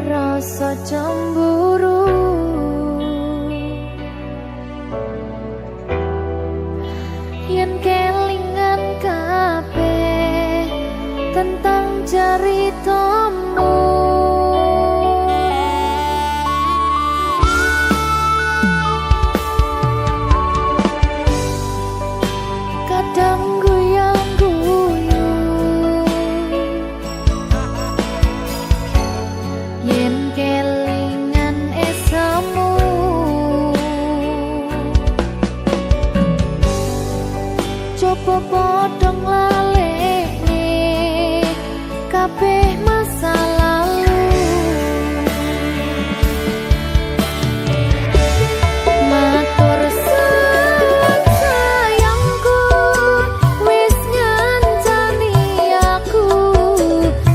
rasa cemburu yen kelingan kabeh tentang ceritamu. Kadang guyang-guyu yen kelingan esamu, coba padha nglalekne kabeh masa lalu. Matur suwun sayangku, wis ngancani aku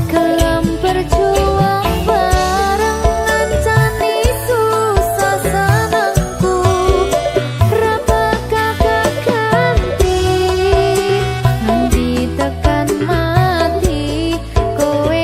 gelem berjuang bareng, ngancani susah senengku ra bakal ganti, nganti tekan mati kowe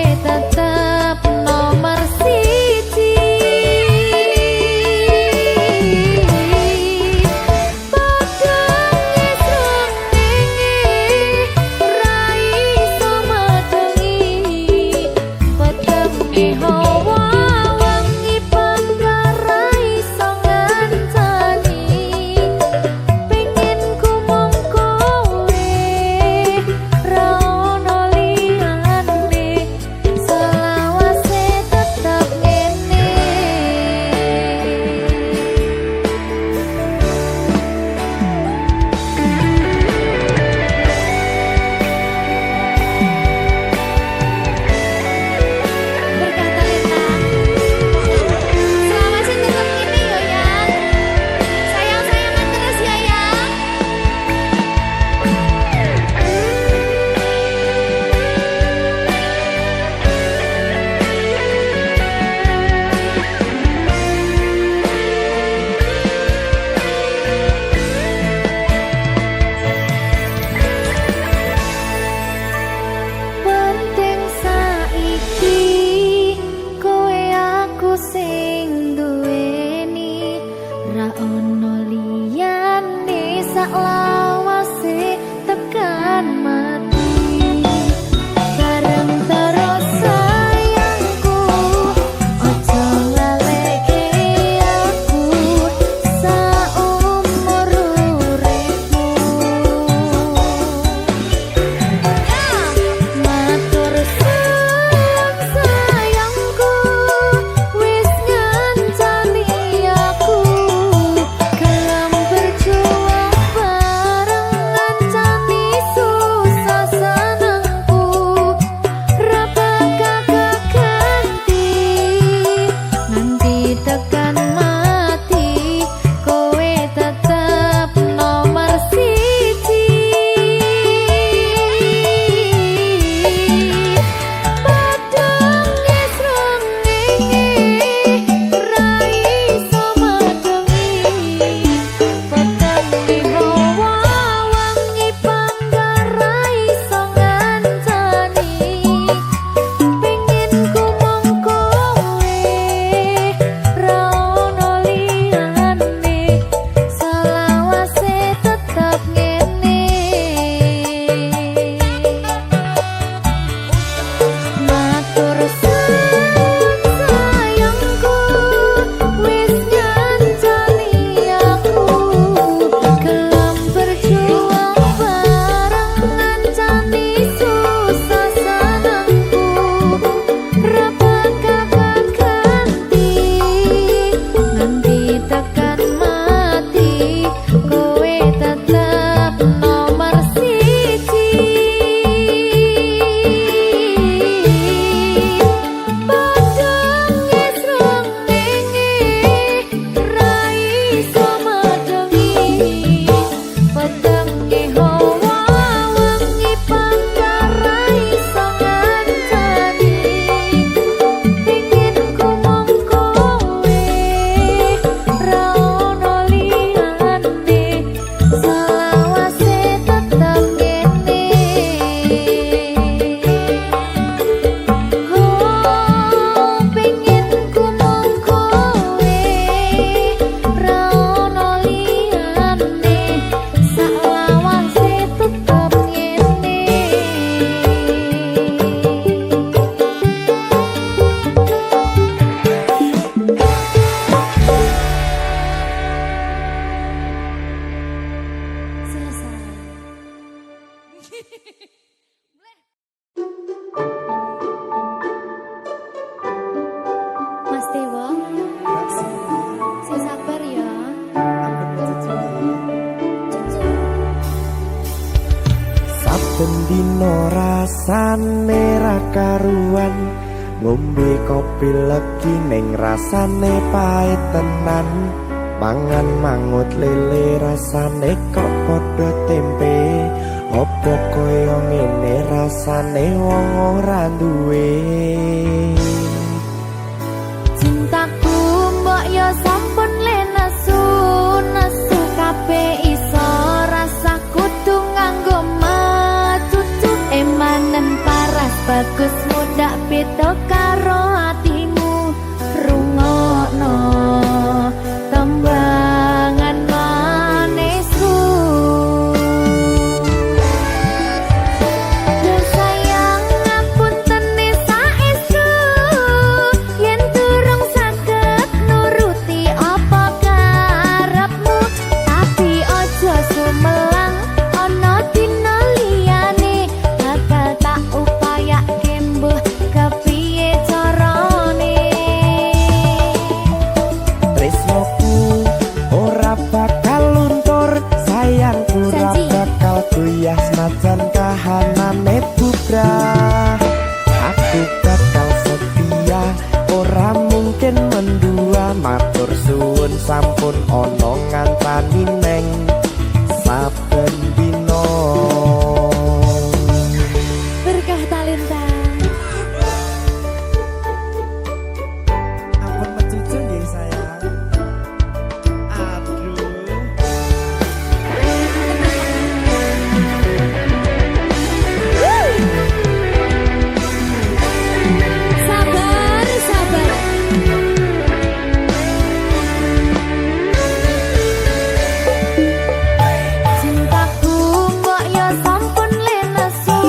saben dina rasane ra karuan ngombe kopi legi ning rasane pahit tenan mangan mangut lele rasane kok padha tempe opo koyo ngene rasane wong ora duwe cintaku mbok yo sampun lenesu nesu kabeh iso rasa kudu nganggo matutu emanen paras bagus mudak beda karo atimu rungokno tembangan manisku yo sayang ngapunten saestu yen durung saged nuruti apa karepmu tapi aja sumelang ana dina liyane bakal tak upayake mbuh kepiye carane tresnoku ora bakal luntur sayangku ora bakal goyah senajan kahanane bubrah aku bakal setia ora mungkin mendua matur suwun sampun ana ngantani neng saben dina berkah talenta ampun mecucu nggih sayang aduh sabar sabar cintaku mbok yo sampun lenesu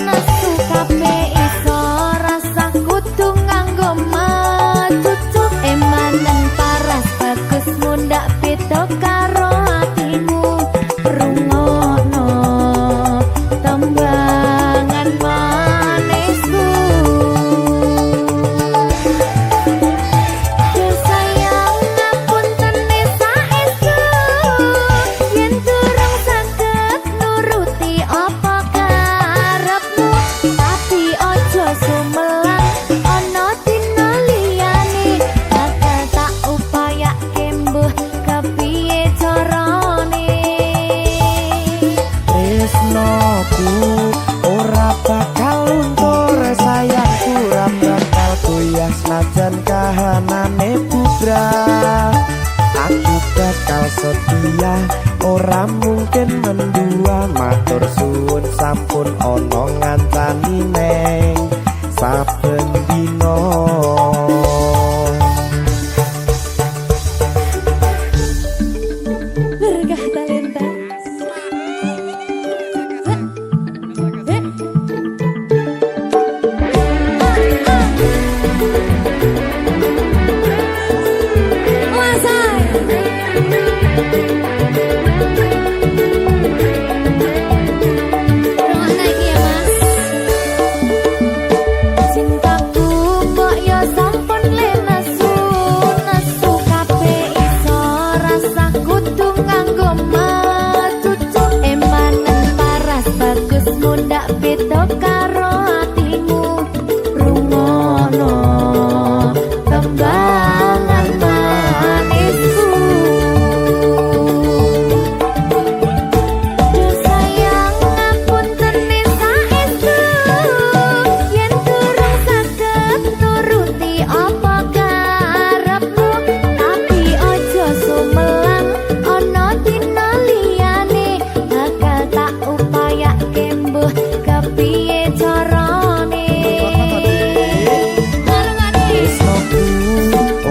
nesu kabeh iso rasa kudu nganggo matutu emanen paras bagus mundak beda karo atimu rungokno tembangan manisku yo sayang ngapunten saestu yen durung saged nuruti apa karepmu tapi aja sumelang ana dina liyane bakal tak upayake mbuh kepiye carane tresnoku ora bakal luntur sayangku ora bakal goyah senajan kahanane bubrah aku bakal setia ora mungkin mendua matur suwun sampun ana ngancani neng saben dina berkah talenta cintaku mbok yo sampun lenesu nesu kabeh iso rasa kudu nganggo matutu emanen paras bagus mundak beda karo atimu rungokno tembangan manisku yo sayang ngapunten saestu yen durung saged nuruti apa karepmu tapi aja sumelang ana dina liyane bakal tak upayake mbuh kepiye carane tresnoku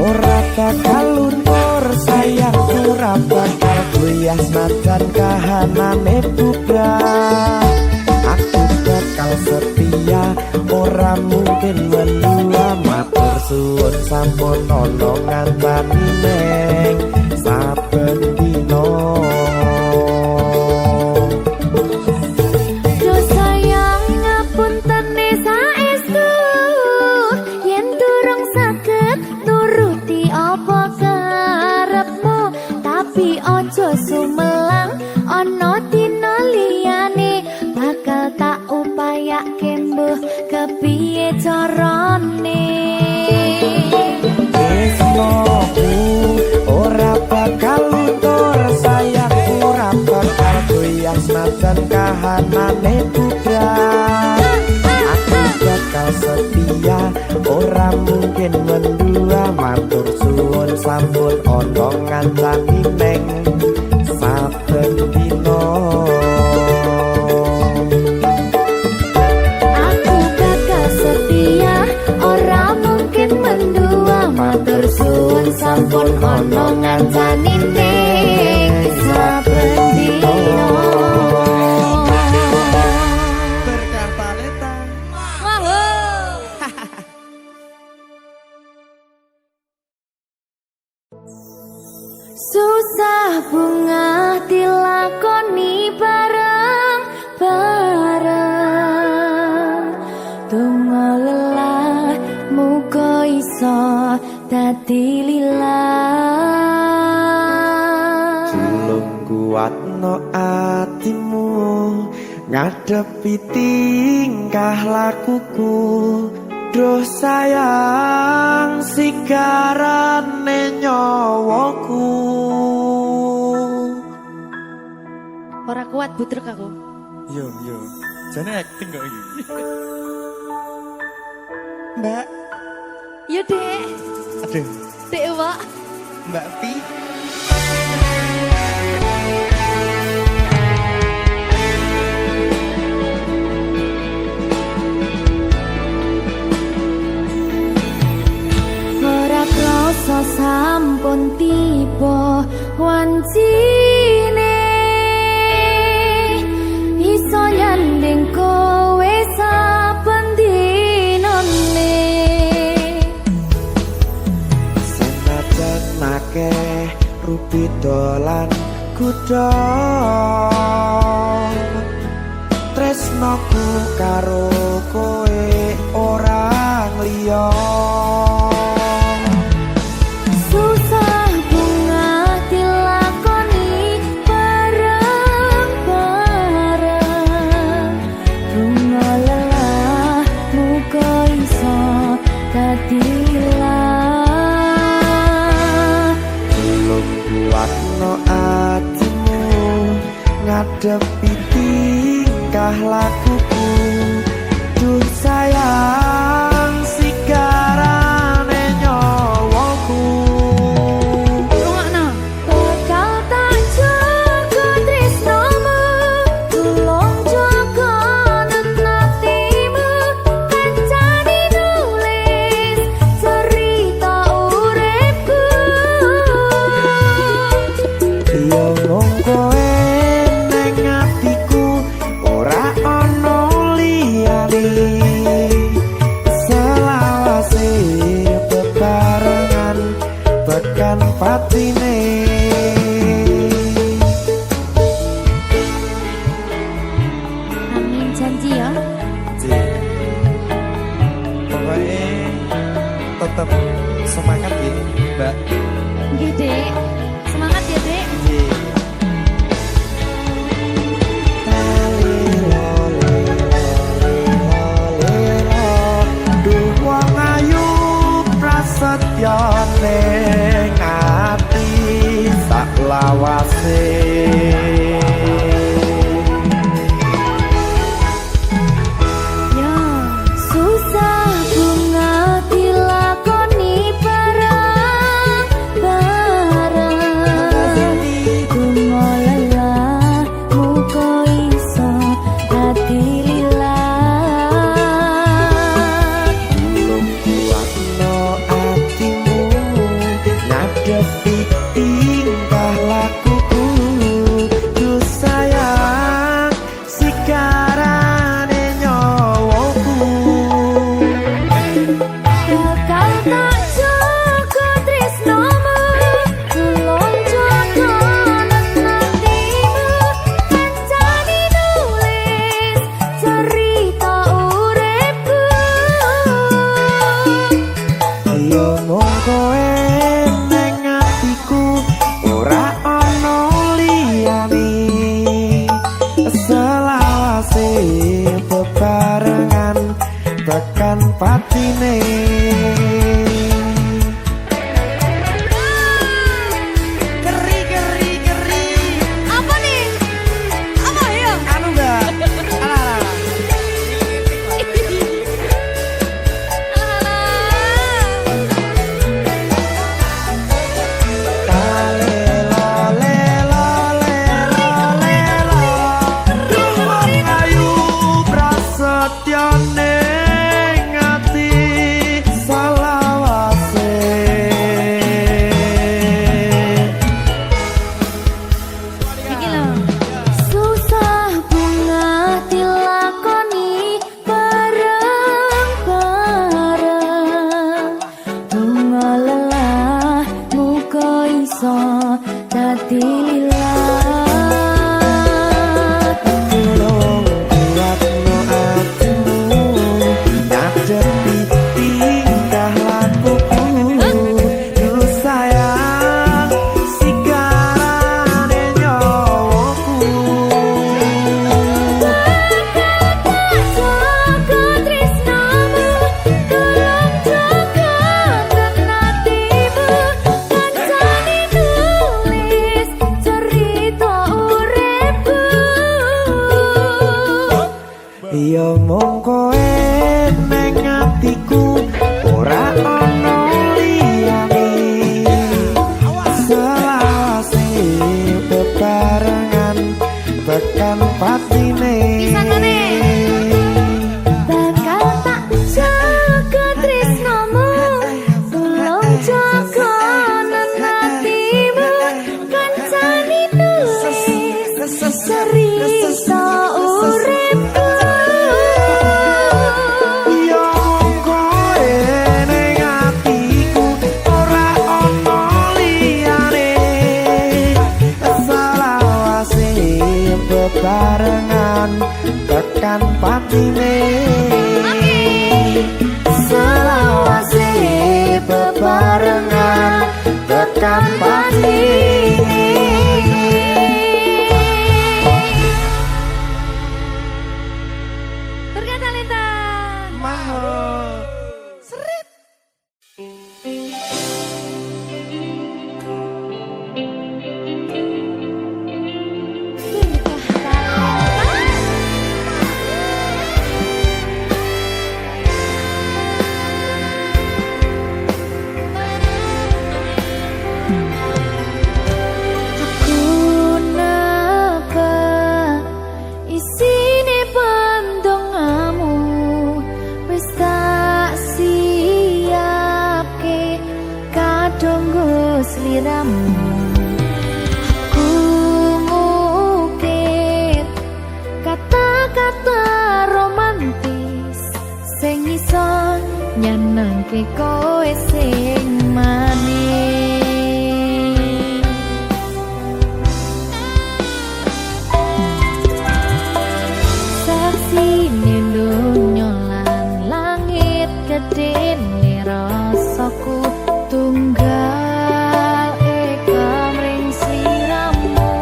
ora bakal luntur sayangku ora bakal goyah senajan kahanane bubrah aku bakal setia ora mungkin mendua matur suwun sampun ana ngantani neng saben dina yo sayang ngapunten saestu yen durung saged nuruti apa karepmu tapi aja sumelang ana dina liyane bakal carane. Tresnoku ora bakal luntur, sayangku ora bakal goyah senajan kahanane bubrah. Aku bakal setia, ora mungkin mendua, matur suwun sampun ana ngancani neng saben dina. Aku bakal setia, ora mungkin mendua, matur suwun sampun ana ngancani ning saben dina. Berkartaleta. Susah bunga dilakoni bareng-bareng, donga lelah muga iso dadi lillah. Julung kuatno atimu ngadepi tingkah lakuku, duh sayang sigarane nyawaku. Ora kuat butrek aku. Yo, jane acting kok iki. Mbak, Yo Dek, aduh, Dek Wak. Mbak Pi. Ora krasa sampun tiba wancine, iso nyanding kowe saben dinane. Senajan akeh rupi dolan kuda, tresnoku karo kowe ora liya. Susah bunga dilakoni bareng-bareng, bunga lelah muga iso dadi lillah. Belum kuatno atimu ngadepi tingkah lakuku, duh sayang sigarane nyawaku. Rungokno. Bakal tak jaga tresnamu, tulung jaga natimu, kancane nulis cerita uripku. Yo mung kowe neng atiku, ora ana liyane. Selawase bebarengan tekan patine. Amin janji ya. Pokoknya tetap semangat ya, Mbak. Nggih, Dek. Semangat ya, Dek. Duh wong ayu prasetyo ning ati sak lawase. Ya, susah bunga dilakoni bareng-bareng, bunga lelah muga iso dadi lillah. Belum kuatno atimu ngadepi tingkah lakuku, patine. Apa nih? Apa ya? Anu enggak? Alah. Setyane ngati salawase Iki lho. Susah bunga dilakoni bareng-bareng. Bunga lelah muga iso dadi lilah. tulung buatno atimu nyadepi tingkah lakuku Duh sayang sigarane nyawaku Jaga tresnamu, tolong jaga tenatimu. Kancane nulis cerita uripku. iya mung kowe ning atiku ora ana liyane selawase bebarengan tekan patine Bakal tak jaga tresnamu, tolong jaga tenatimu. Kancane nulis cerita uripku. iya mung kowe ning atiku ora ana liyane selawase bebarengan tekan patine selawase bebarengan tekan patine Berkata-leta. Mahal. Kenapa isine pandongamu wis tak siapke kadanggo sliramu. Aku mukir kata-kata romantis sing iso nyenengke kowe sing manis. Saksine donya lan langit gedene rasaku tunggal eka mring sliramu.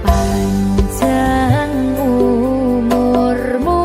Panjang umurmu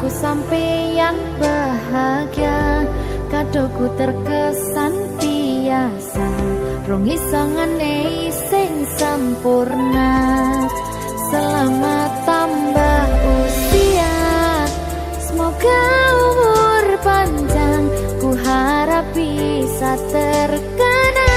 aku sampeyan bahagia, kadoku terkesan biasa, rong iso ngenei sing sempurna. Selamat tambah usia, semoga umur panjang, ku harap bisa terkenang.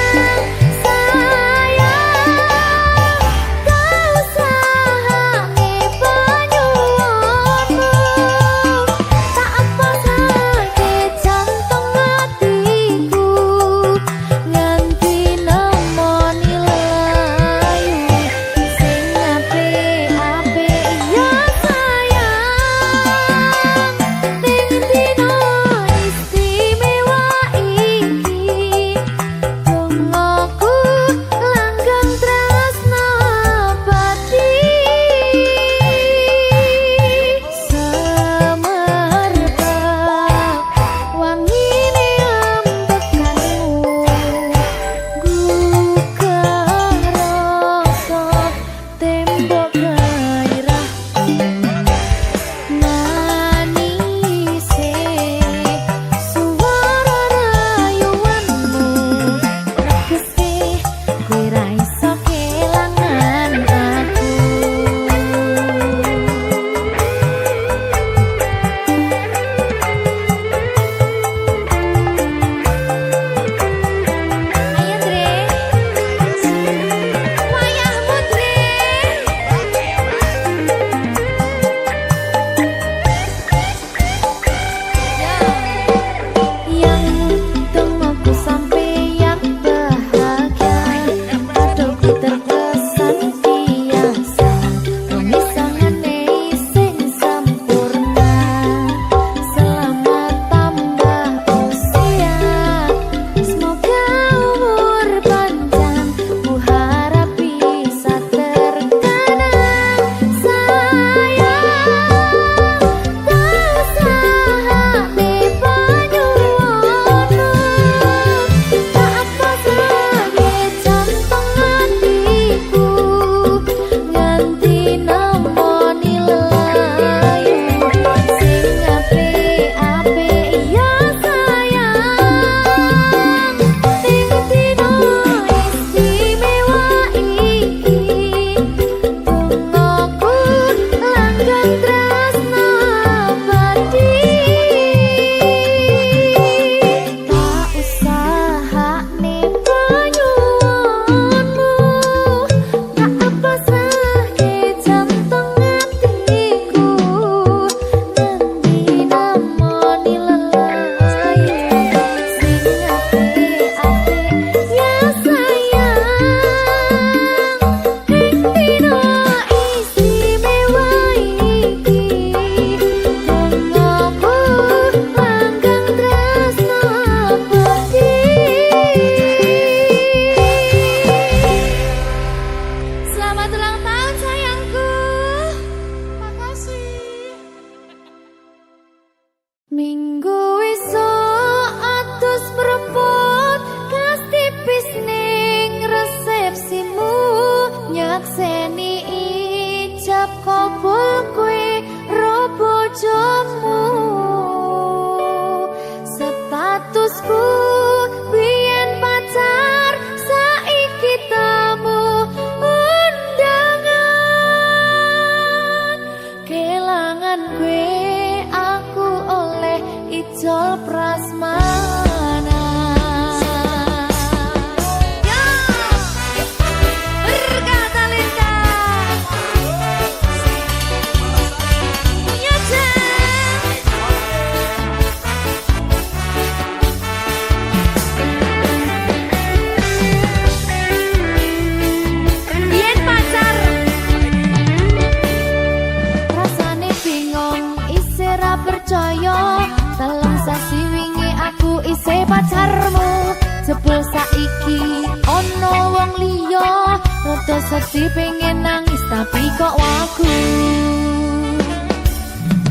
Jebul saiki ono wong liya, rada sedih pengen nangis tapi kok wagu.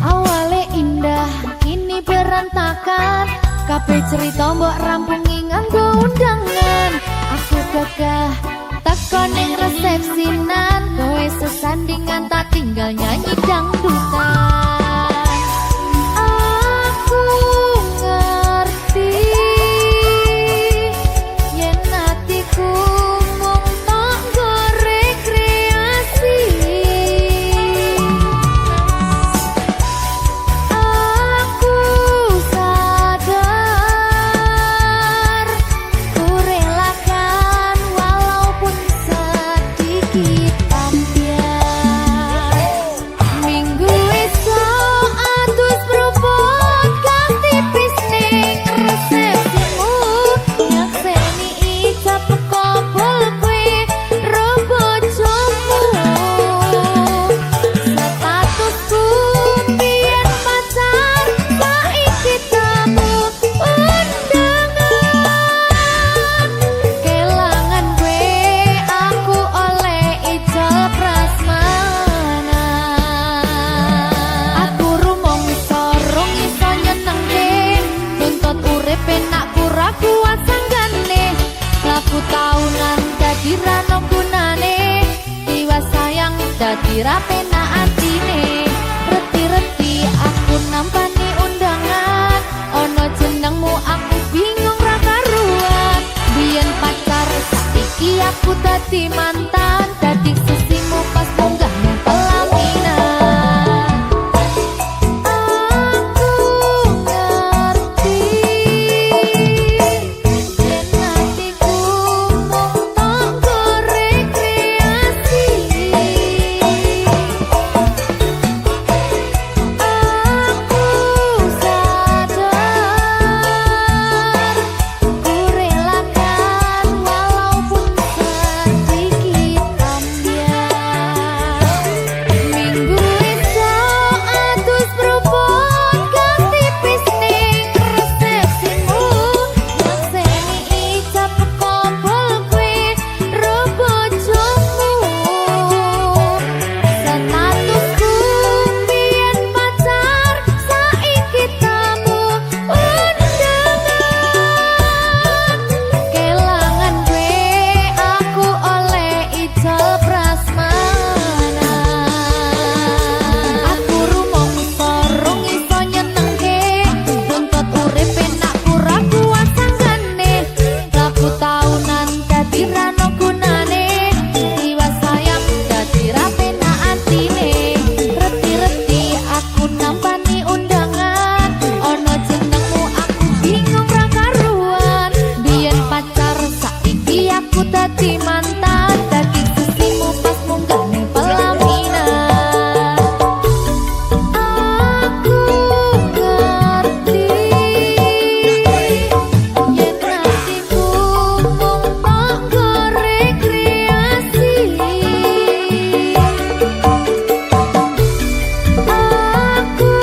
Awale indah kini berantakan, kabeh cerita mbok rampungi nganggo undangan. Aku gagah teko ning resepsinan, kowe sesandingan tak tinggal nyanyi dangdutan. dadi ra penak atine. Reti-reti aku nampani undangan, ono jenengmu aku bingung ra karuan. Biyen pacar saiki aku dadi mantan, dadi sisimu pas munggah ning pelaminan. Aku ngerti yen hatiku mung tanggo rekreasi. Aku sadar ku relakan walaupun sedikit ambiar. Minggu esok atus berubah ganti pisning resepsimu, nyakseni ijab kabul kue rebojomu. Statusku biyen pacar saiki tamu undangan. Kelangan kue aku oleh ijab prasmanan. Aku rumong sorong iso nyenengke, nuntut urip enak pura kuat sanggane. Laku taunan dadi ra ono gunane, jiwa sayang dadi ra penak atine. Reti-reti aku nampani undangan, ono jenengmu aku bingung ra karuan. Biyen pacar saiki aku dadi mantan, dadi sisimu pas munggah ning pelaminan. Aku ngerti yen hatiku mung tanggo rekreasi. Aku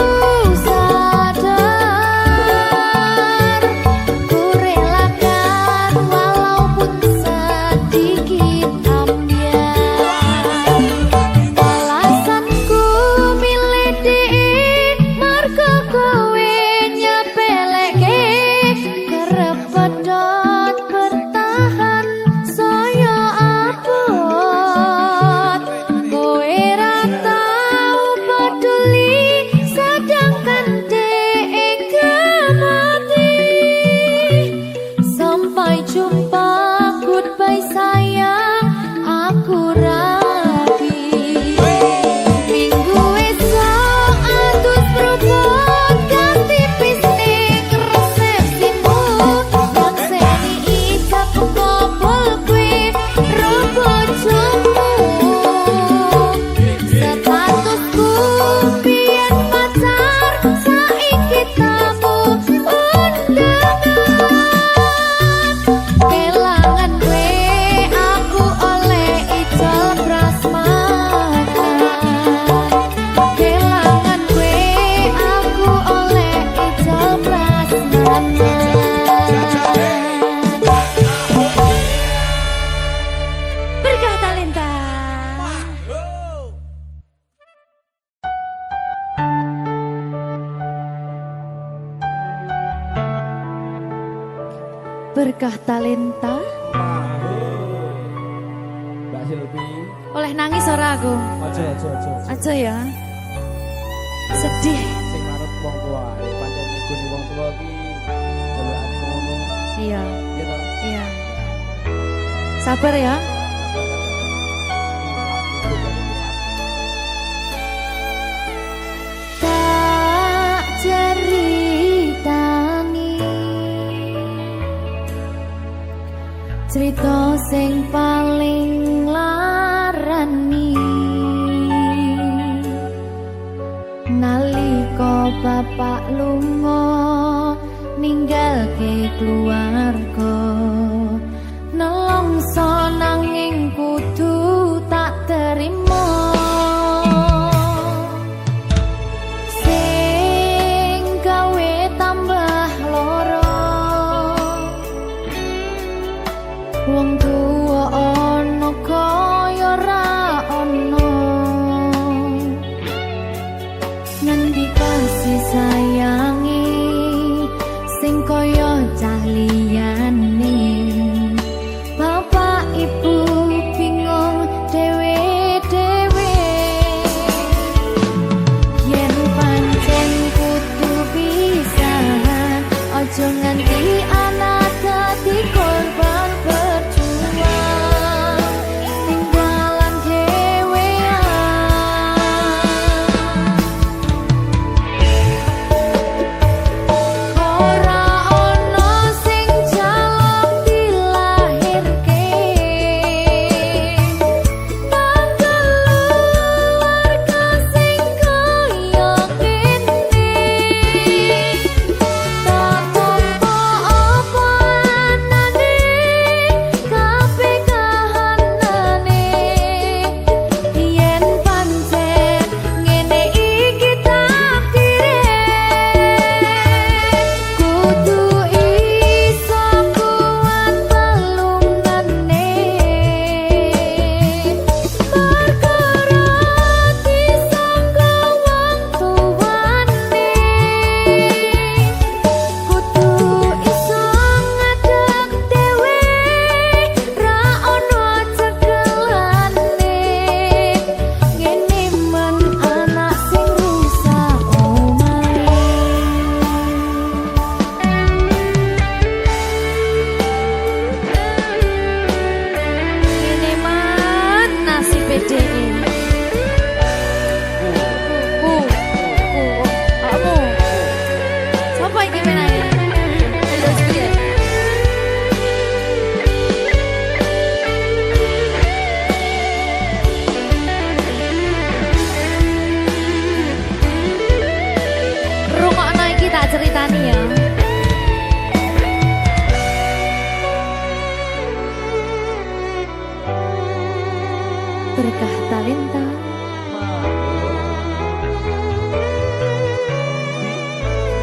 sadar ku relakan walaupun sedikit ambiar. Alasanku milih dhek mergo kowe nyepeleke, kerep pedot bertahan saya abot. Kowe ra tau peduli sedangkan dhek mati. Sampai jumpa, goodbye sayang, aku rapi. Minggu esok atus berubah ganti pisning resepsimu, nyakseni ijab kabul kue rebojomu. Statusku biyen pacar saiki tamu undangan. Kelangan kue aku oleh ijab prasmanan. Kelangan kue aku oleh ijab prasmanan. Berkah talenta. Berkah talenta. Mbak Silvi, Oleh nangis ora aku? aja. Aja ya. Sedih. Sing manut wong tua, pancen ngikuni wong tua ki jelekane ngono. Iya, Ya ta? iya. Sabar ya. Tak ceritani cerita sing paling larani, nalika bapak lunga ninggalke keluarga, nelongso nanging kudu tak terima. Sing gawe tambah loro, wong tuwa ana kaya ra ana. Ngendi kasih sayangi sing kaya cah liyane. Bapak ibu bingung dhewe-dhewe.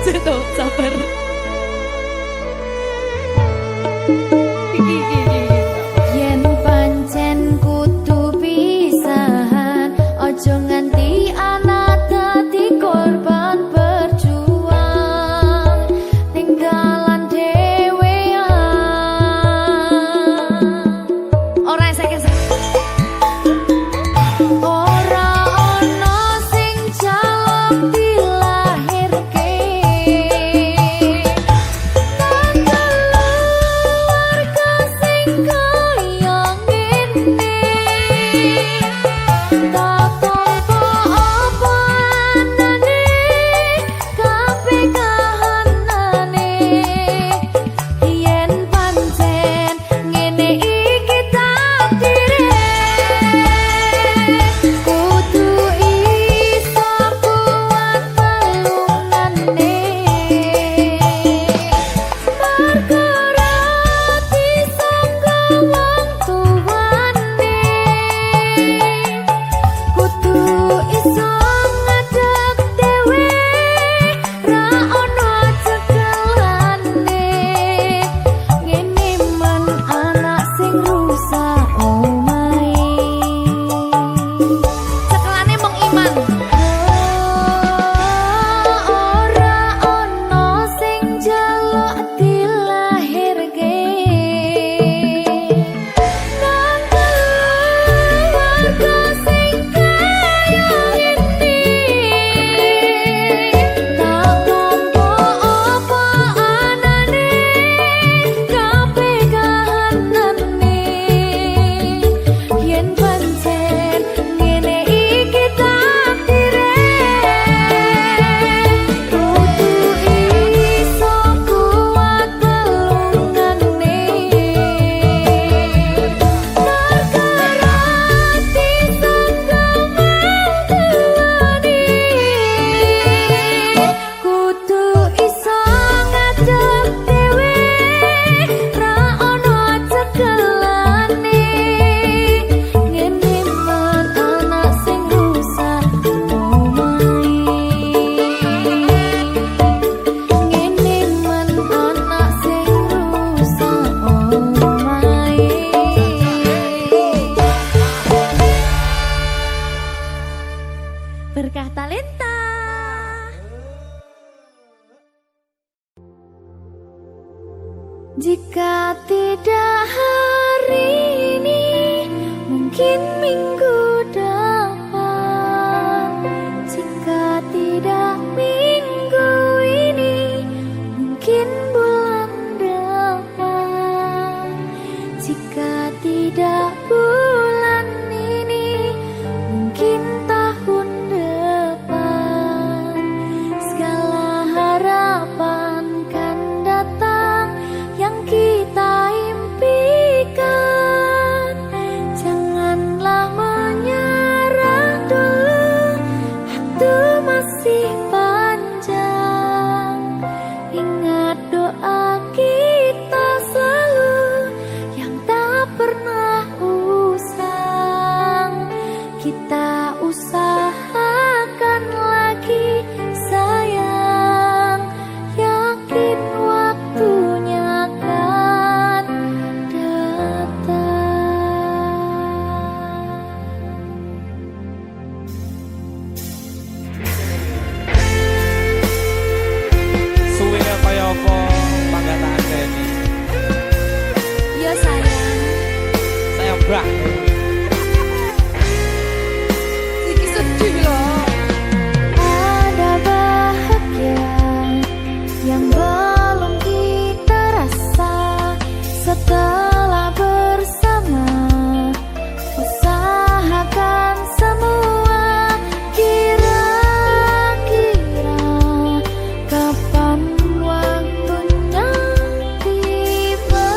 Tuh, sabar. Yen pancen kudu pisahan, ojo nganti anak dadi korban berjuang tinggalan dhewean. Ora saiki ora ono sing jaluk dilahirke. Berkah talenta. Jika tidak hari ini, mungkin minggu depan. Jika tidak minggu ini, mungkin bulan depan. Jika tidak bulan ini, mungkin tahun depan. Segala harapan kan datang yang kita impikan. Janganlah menyerah dulu, waktu masih panjang. Ingat doa kita selalu yang tak pernah usang. Kita usahakan lagi sayang, yakin waktunya akan datang. Suwe kaya apa panggataan ini? Ya sayang, Saya brak. iki sedih loh. Ada bahagia yang belum kita rasa setelah bersama. Usahakan semua, kira-kira kapan waktunya tiba.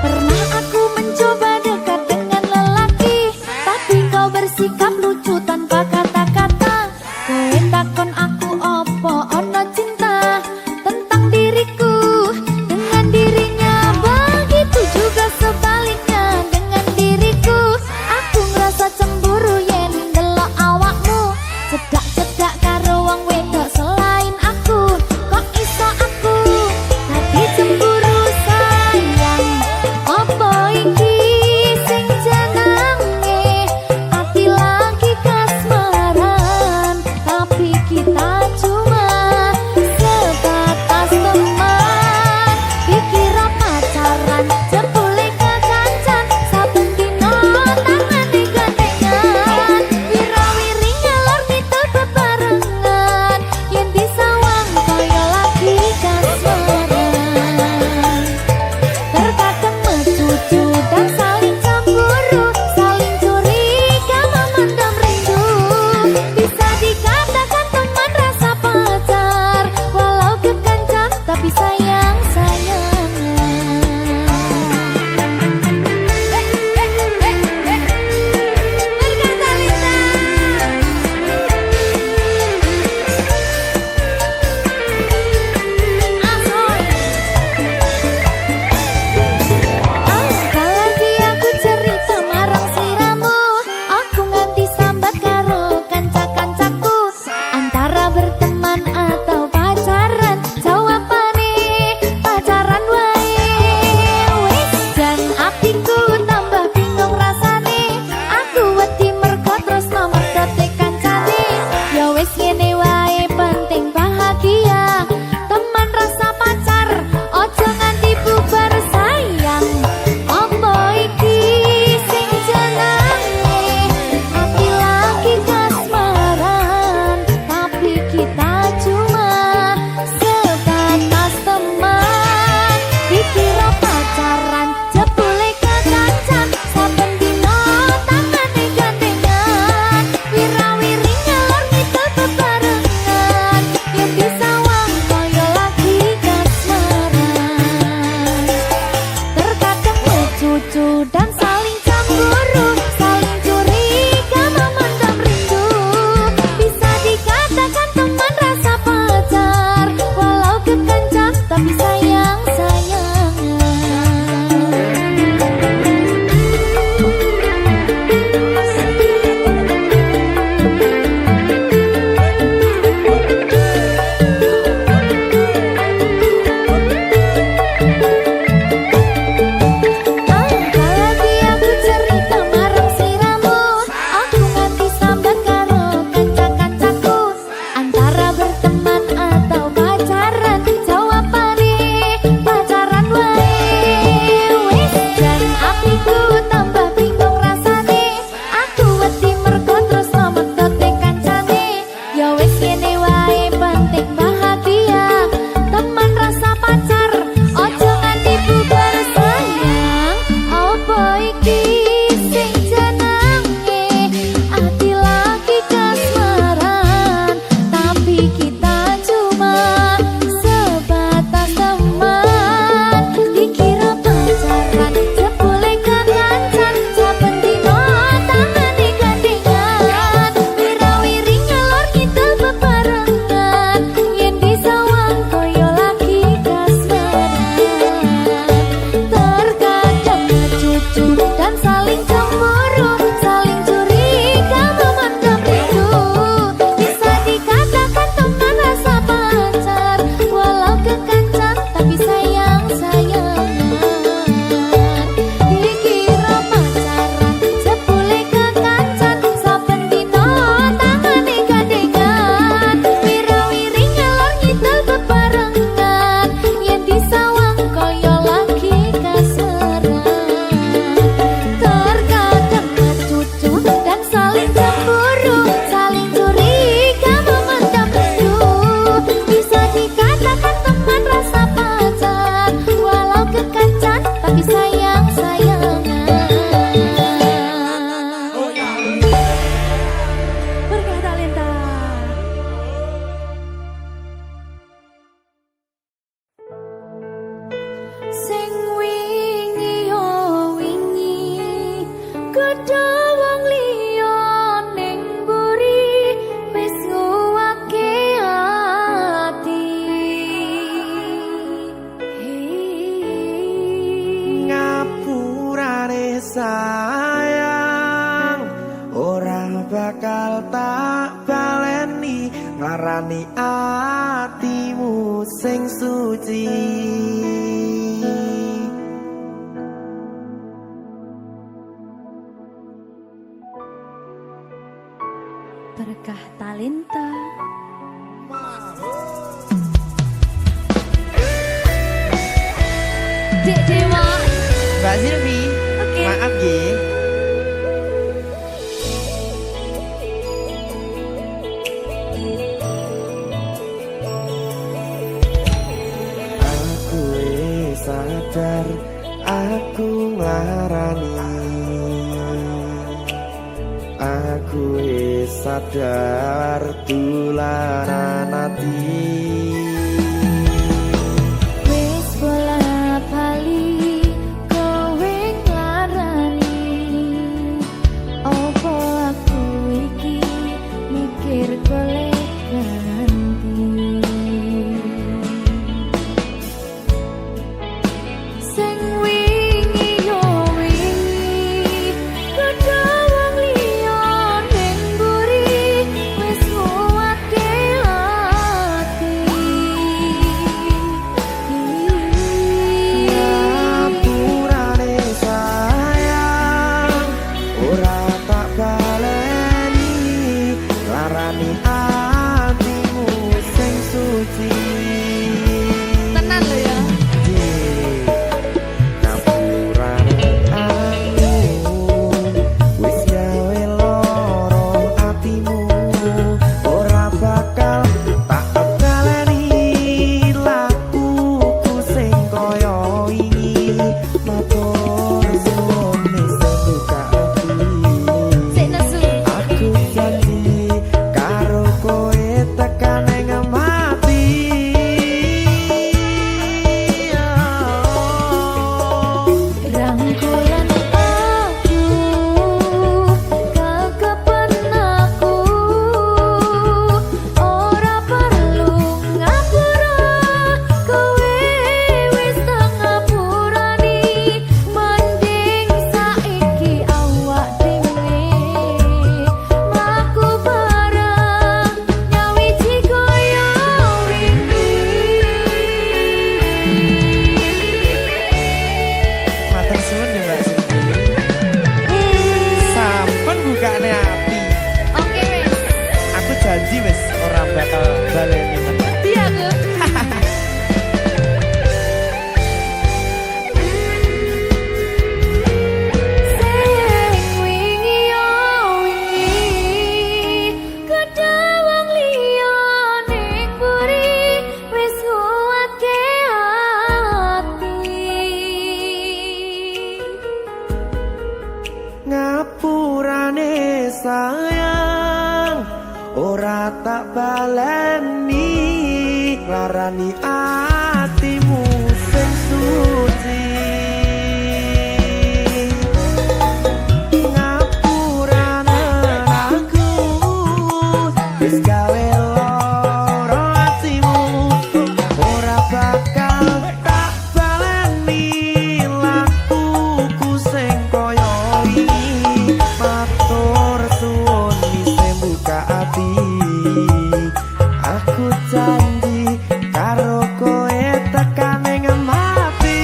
Pernah aku mencoba dekat dengan lelaki, tapi kau bersikap lucu tanpa kata-kata. Kowe takon aku opo ono cinta tentang diriku dengan dirinya, begitu juga sebaliknya dengan diriku. Aku ngerasa cemburu yen ndelok awakmu cedak-cedak karo wong wedok selain aku. Kok iso aku tapi cemburu sayang? Apa iki sing jenenge ati lagi kasmaran, tapi kita cuma sebatas teman. Dikira pacaran jebule kekancan, saben dino tangane gandengan. Wira-wiri ngalor ngidul bebarengan, yen disawang kaya lagi kasmaran. Terkadang mencucu dan saling cemburu, saling curiga memendam rindu. Bisa dikatakan teman rasa pacar, walau kekancan tapi sayang-sayangan. Berkata Lita. Ahoy. Apalagi aku cerita marang siramu, aku nganti sambat karo kanca-kancaku. Antara berteman atau pacaran, jawabane pacaran wae. Wis jan atiku tambah bingung rasane, aku wedi mergo tresno mergote kancane. Ya wis ngene wae penting bahagia, teman rasa pacar ojo nganti bubar sayang. Apa iki sing jenenge ati lagi kasmaran, tapi kita cuma sebatas teman. Dikira pacaran jebule kekancan, saben dino tangane gandengan. Wira-wiri ngalor ngidul bebarengan, yen disawang kaya lagi kasmaran. Terkadang mencucu dan saling cemburu, saling curiga memendam rindu. Bisa dikatakan teman rasa pacar, walau kekancan tapi sayang-sayangan. Apalagi aku cerita marang siramu, aku nganti sambat karo kanca-kancaku. Antara berteman atau pacaran, jawabane pacaran wae. Wis jan atiku tambah bingung rasane, aku wedi mergo tresno mergote kancane. Ya wis ngene wae penting bahagia, teman rasa pacar ojo nganti bubar sayang. Apa iki sing jenenge ati lagi kasmaran, tapi kita cuma sebatas teman. Dikira pacaran jebule kekancan, saben dino tangane gandengan. Wira-wiri ngalor ngidul bebarengan, yen disawang kaya lagi kasmaran. Terkadang mencucu dan saling cemburu, saling curiga memendam rindu. Bisa dikatakan teman larani atimu sing suci. Berkah talenta. Dek Dewa. Mbak Silvi, Oke. maaf ya. Aku sadar aku ngarani. Aku sadar tulanan ati. Wis bola bali kowe nglarani. Opo aku iki mikir golek ganti. Sing wingi yo wingi padha wong liya ning mburi wis nguwatke ati. Ngapurane sayang ora tak baleni larani atimu sing suci. Tenan lho ya. Ngapurane aku wis gawe loro atimu ora bakal tak baleni lakuku sing kaya wingi matur suwun sing buka ati. Sik nesu. Aku janji karo kowe tekan ing mati. Rangkulan aku kakapan aku ora perlu ngapura kowe wis tak ngapurani mending saiki awak dhewe mlaku bareng nyawiji kaya Matur suwun ya Mbak Silvi. Sampun bukane ati. Oke wis. Aku janji wis ora bakal baleni meneh. Iya aku. Sing wingi yo wingi kedawang liya ning mburi wis nguwatke ati. Ngapurane sayang ora tak baleni larani atimu sing suci. Ngapurane aku wis gawe loro atimu ora bakal tak baleni lakuku sing kaya wingi matur suwun sing buka ati. Aku janji karo kowe tekan ing mati.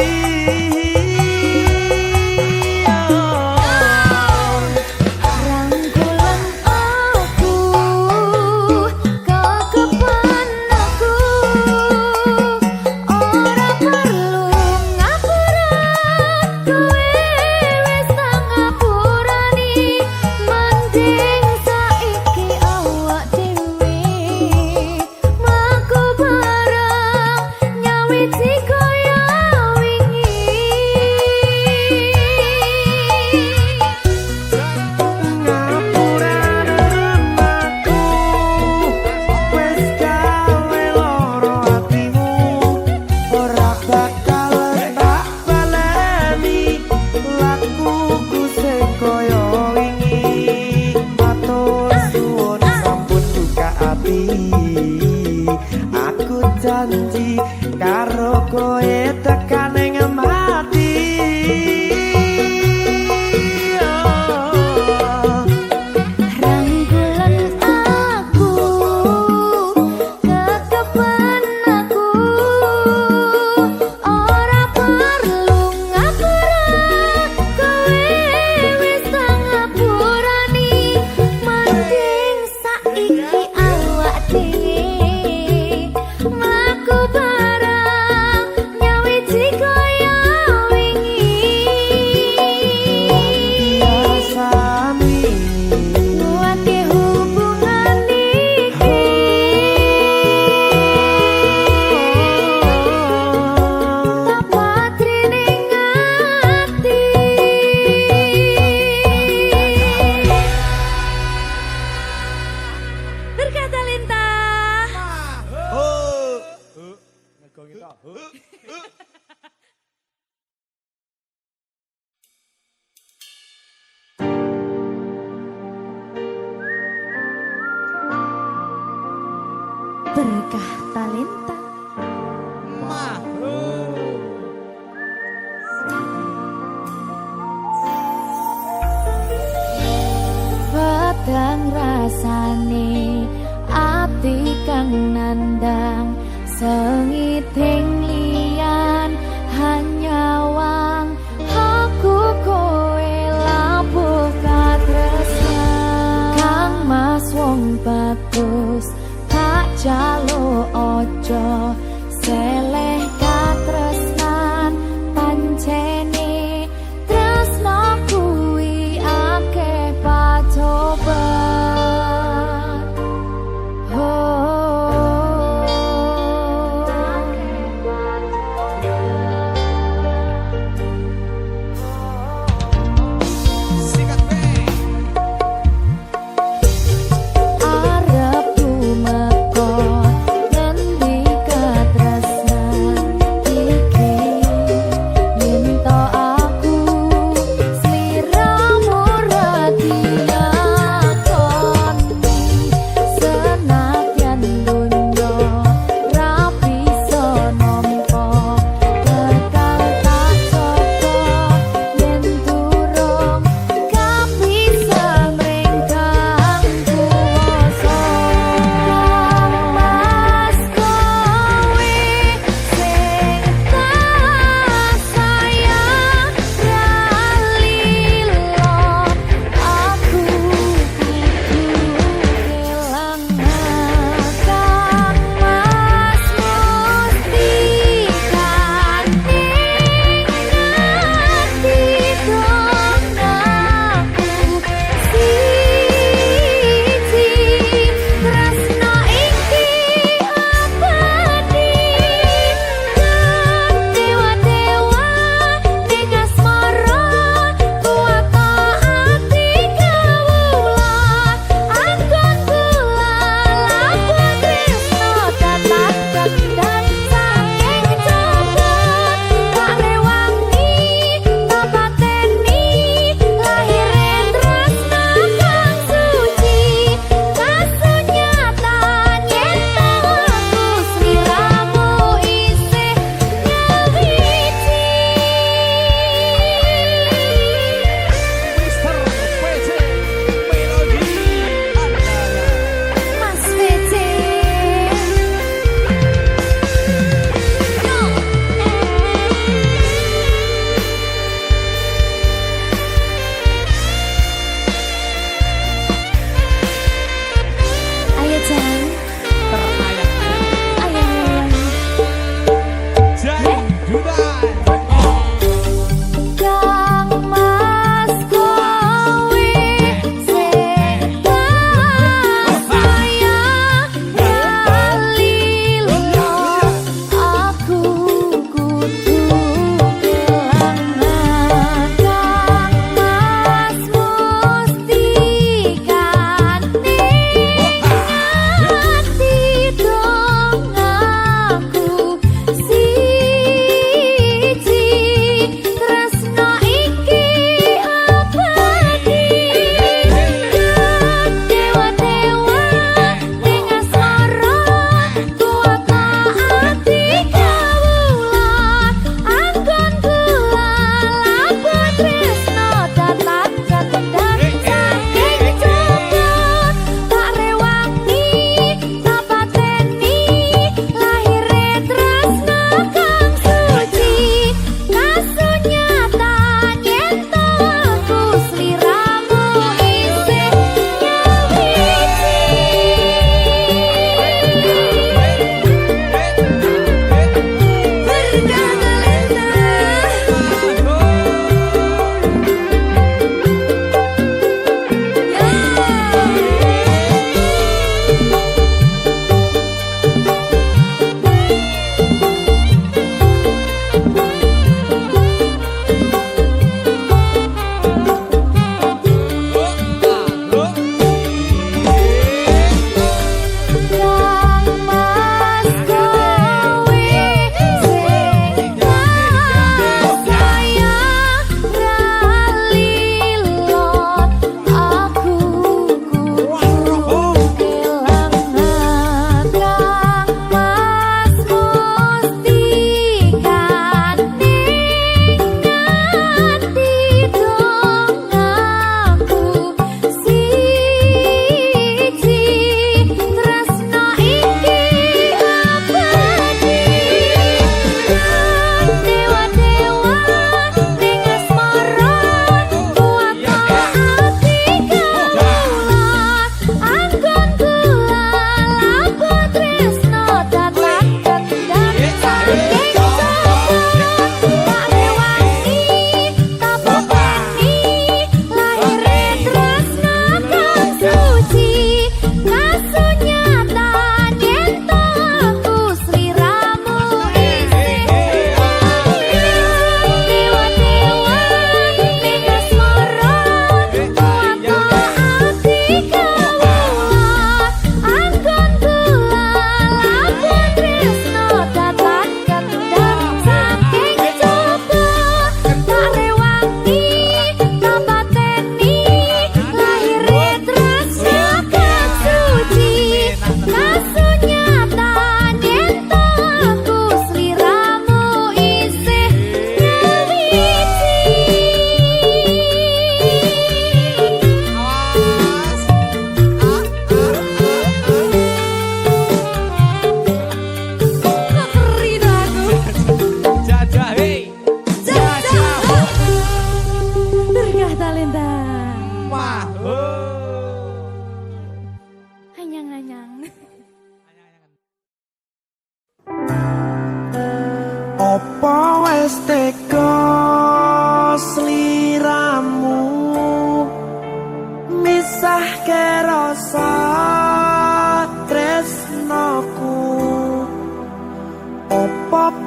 Rangkulan aku kakapan aku ora perlu ngapura kowe wis tak ngapurani mending saiki awak dhewe mlaku bareng nyawiji kaya wingi. Ngapurane aku wis gawe loro atimu ora bakal tak baleni lakuku sing kaya wingi matur suwun sampun buka ati. Aku janji karo kowe tekan ing mati. Rangkulan aku Berkah talenta. Pedang rasane ati kang nandang sengiting liyan hanyawang aku kowe labuh katresnan kang mas wong bagus tak jalo ojo seleh katresnan pancene tresno kuwi akeh pacoban arep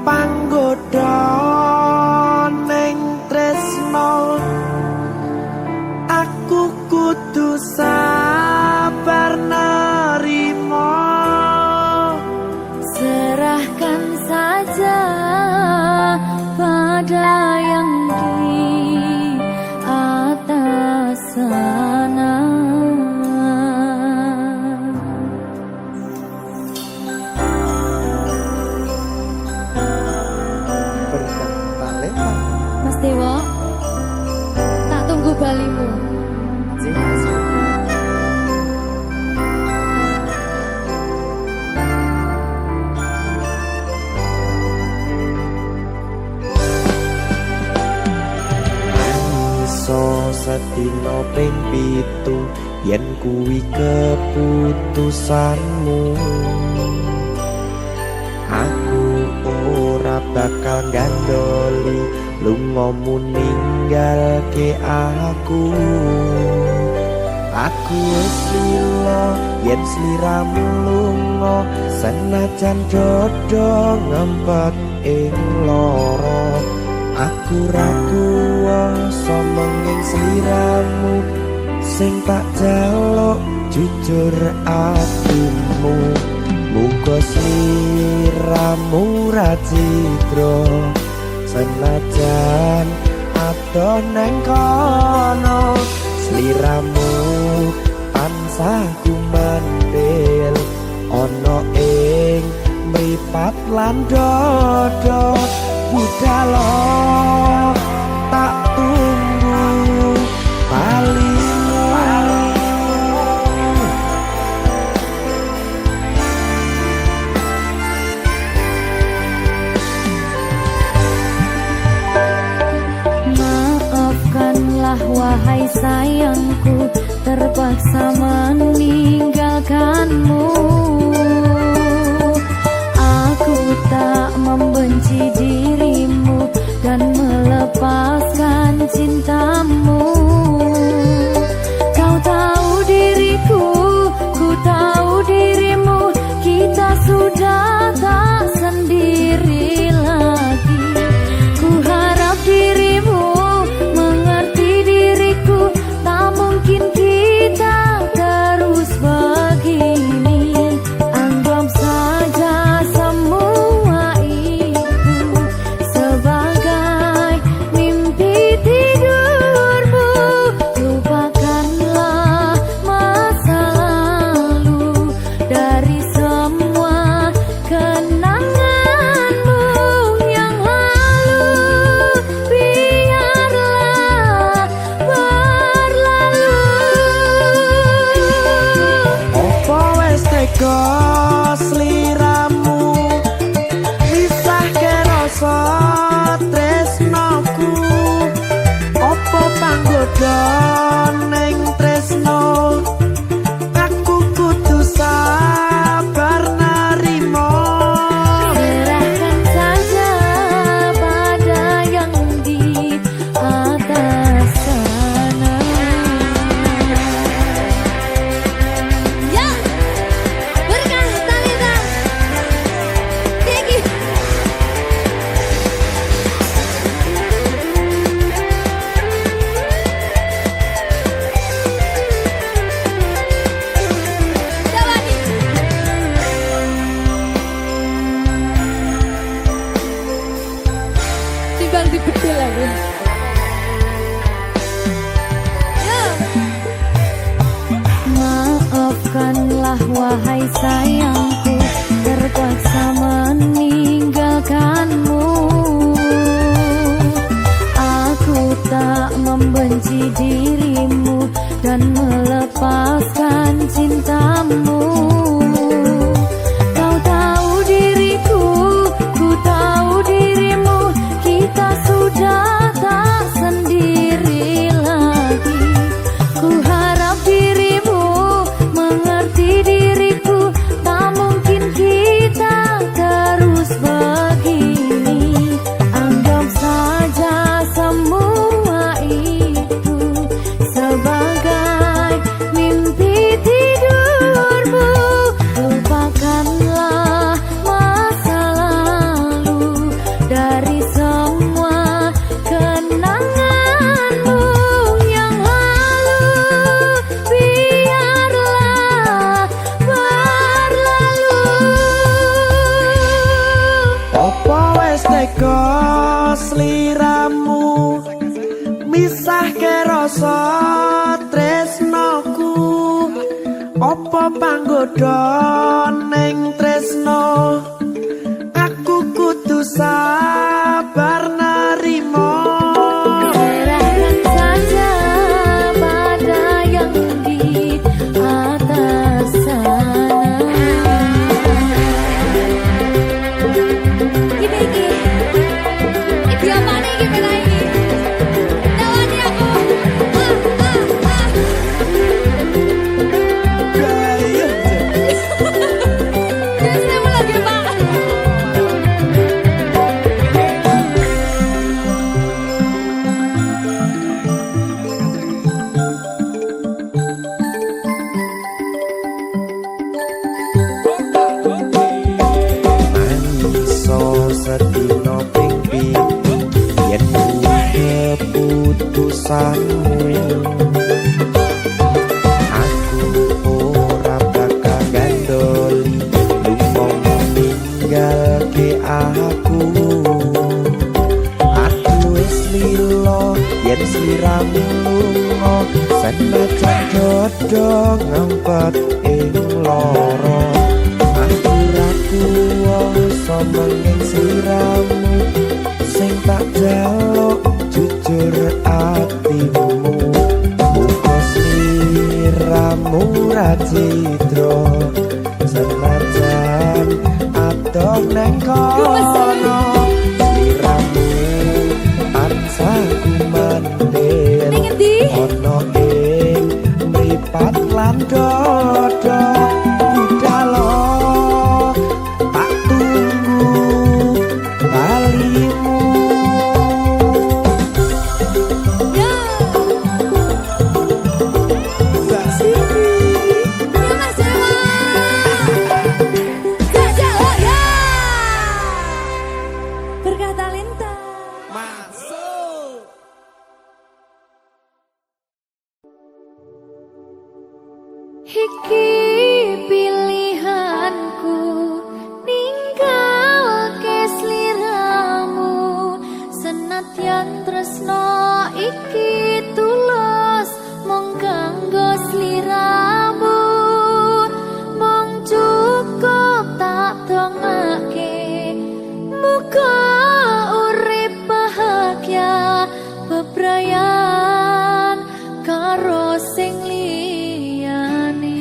panggoda ning tresno aku kudu sabar nerima serahkan saja pada yang di atas sana. berkat talenta Mas Dewo, tak tunggu balimu. iso sedina ping 7 yen kuwi keputusanmu aku ora bakal gandoli lungamu ninggalke aku wis lilo yen sliramu lunga senajan dodo ngempet ing lara aku ra kuwasa menging sliramu sing tak jaluk jujur atimu muga sliramu ra citra senajan adoh nang kono sliramu tansah kumandel ana ing mripat lan dodo budalo tak tunggu balimu Maafkanlah wahai sayangku, terpaksa meninggalkanmu. Aku tak membenci dirimu dan melepaskan cintamu. Kau tahu diriku, ku tahu dirimu, kita sudah tak sendiri lagi. Ku harap dirimu mengerti diriku, tak mungkin kita terus begini. Anggap saja semua itu sebagai mimpi tidurmu. Lupakanlah masa lalu dari semua kenanganmu yang lalu. Biarlah berlalu. opo wis tega sliramu misahke rasa tresnoku opo panggoda ning tresno aku kudu sabar nerima Serahkan saja pada yang di atas sana. Ya, berkah talenta. Tinggi. Jawani. Timbang dibedil aku. Ya. Maafkanlah wahai sayangku, terpaksa meninggalkanmu. Aku tak membenci dirimu dan melepaskan cintamu. Kau tahu diriku, ku tahu dirimu, kita sudah tak sendiri lagi. Ku harap dirimu mengerti diriku, tak tega sliramu misahke rasa tresnoku apa panggoda ning tresno aku kudu sabar narimo serahkan saja pada yang di atas sana. Iki apa nih kita ini? Tawani aku. Saya mau lagi Pak. manso sedina ping pitu yen keputusanmu aku ora bakal gandoli lumong ninggalke aku wis lilo yen sliramu lunga senajan dodo ngempet ing loro aku ra kuwasa menging sliramu sing tak jaluk jujur atimu muga sliramu ra citra senajan adoh neng kono sliramu ansaku mandel Ning endi? ono ing mripat lan dodo budalo tak tunggu balimu Ya. Mbak Siti Ya Mas Dewa. Gajah oh ya. Berkata Linta. Masuk. Iki pilihanku ninggalke sliramu senadyan tresno iki tulus mung kanggo sliramu mung cukup tak dongake muga urip bahagia bebrayan karo sing liyane.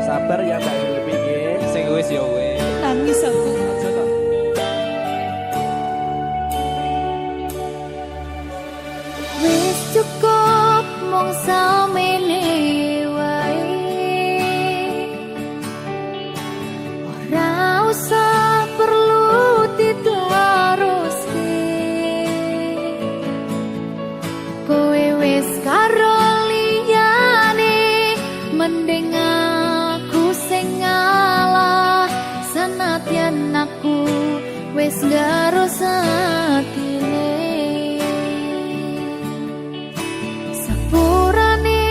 Sabar ya Mbak Yulpi nggih. Sing wis ya wis. Nangis aku. Aja to. Wis cukup mung samene wae. Ora usah perlu diteruske. Kowe wis karo liyane mending aku sing ngalah senadyan aku wis ngarus atine. Sepurane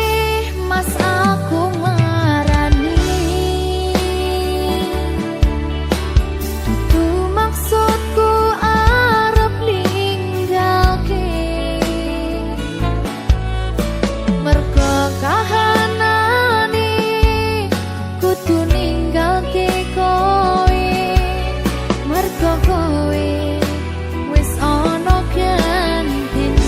mas aku marani dudu maksudku arep ninggalke mergo kahanane kudu ninggalke kowe mergo kowe wis ana gantine.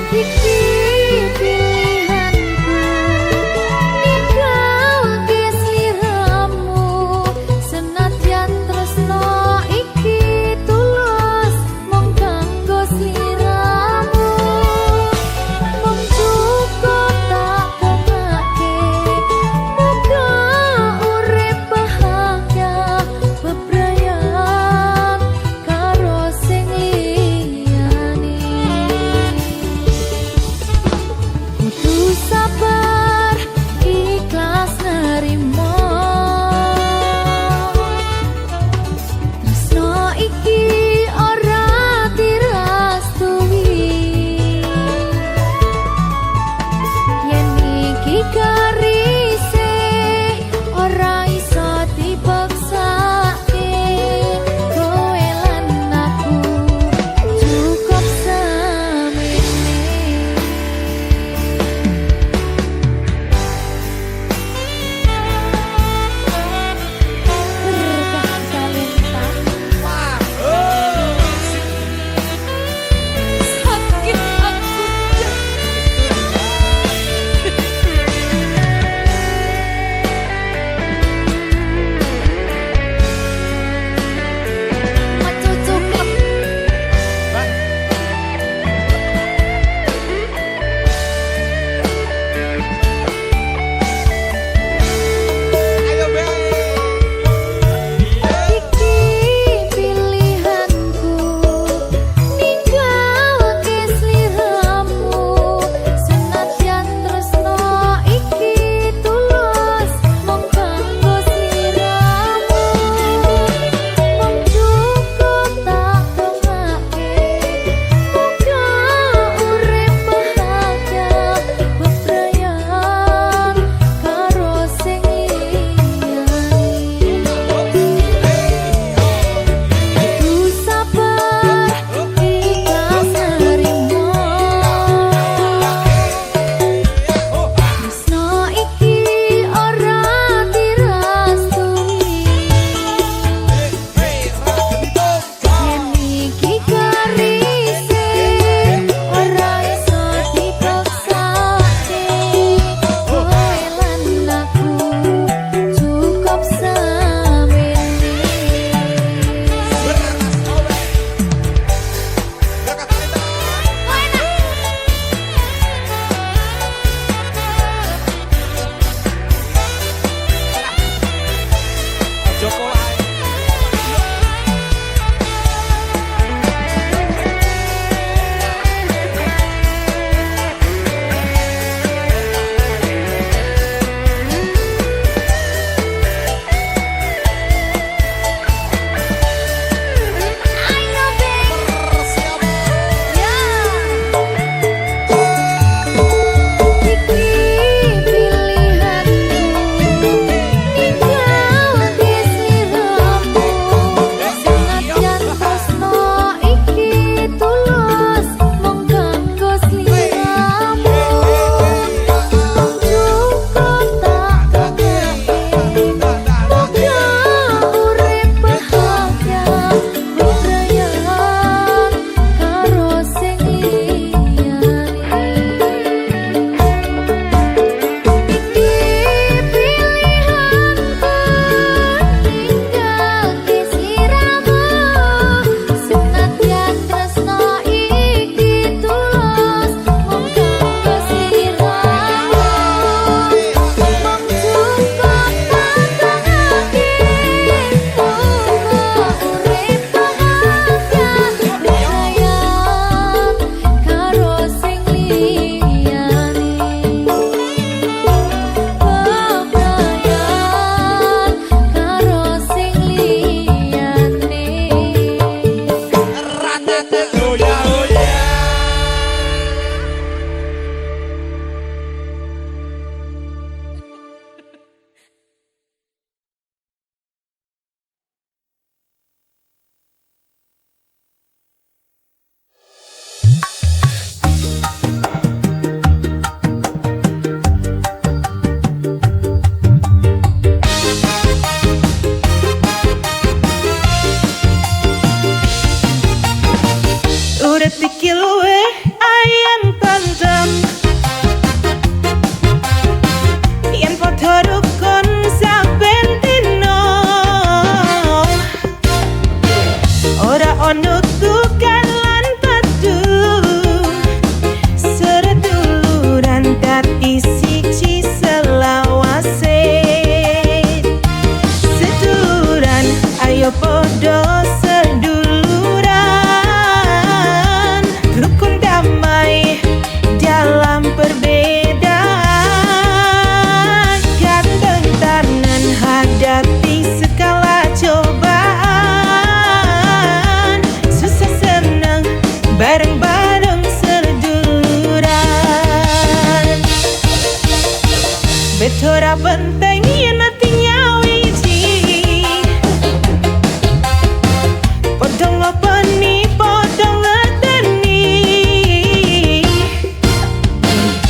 Iki pilihanku ninggalke sliramu senadyan tresno iki tulus mung kanggo sliramu mung cukup tak dongake muga urip bahagia bebrayan karo sing liyane. Tora penting yen atinya wiji Podong ngopeni, podong ngerteni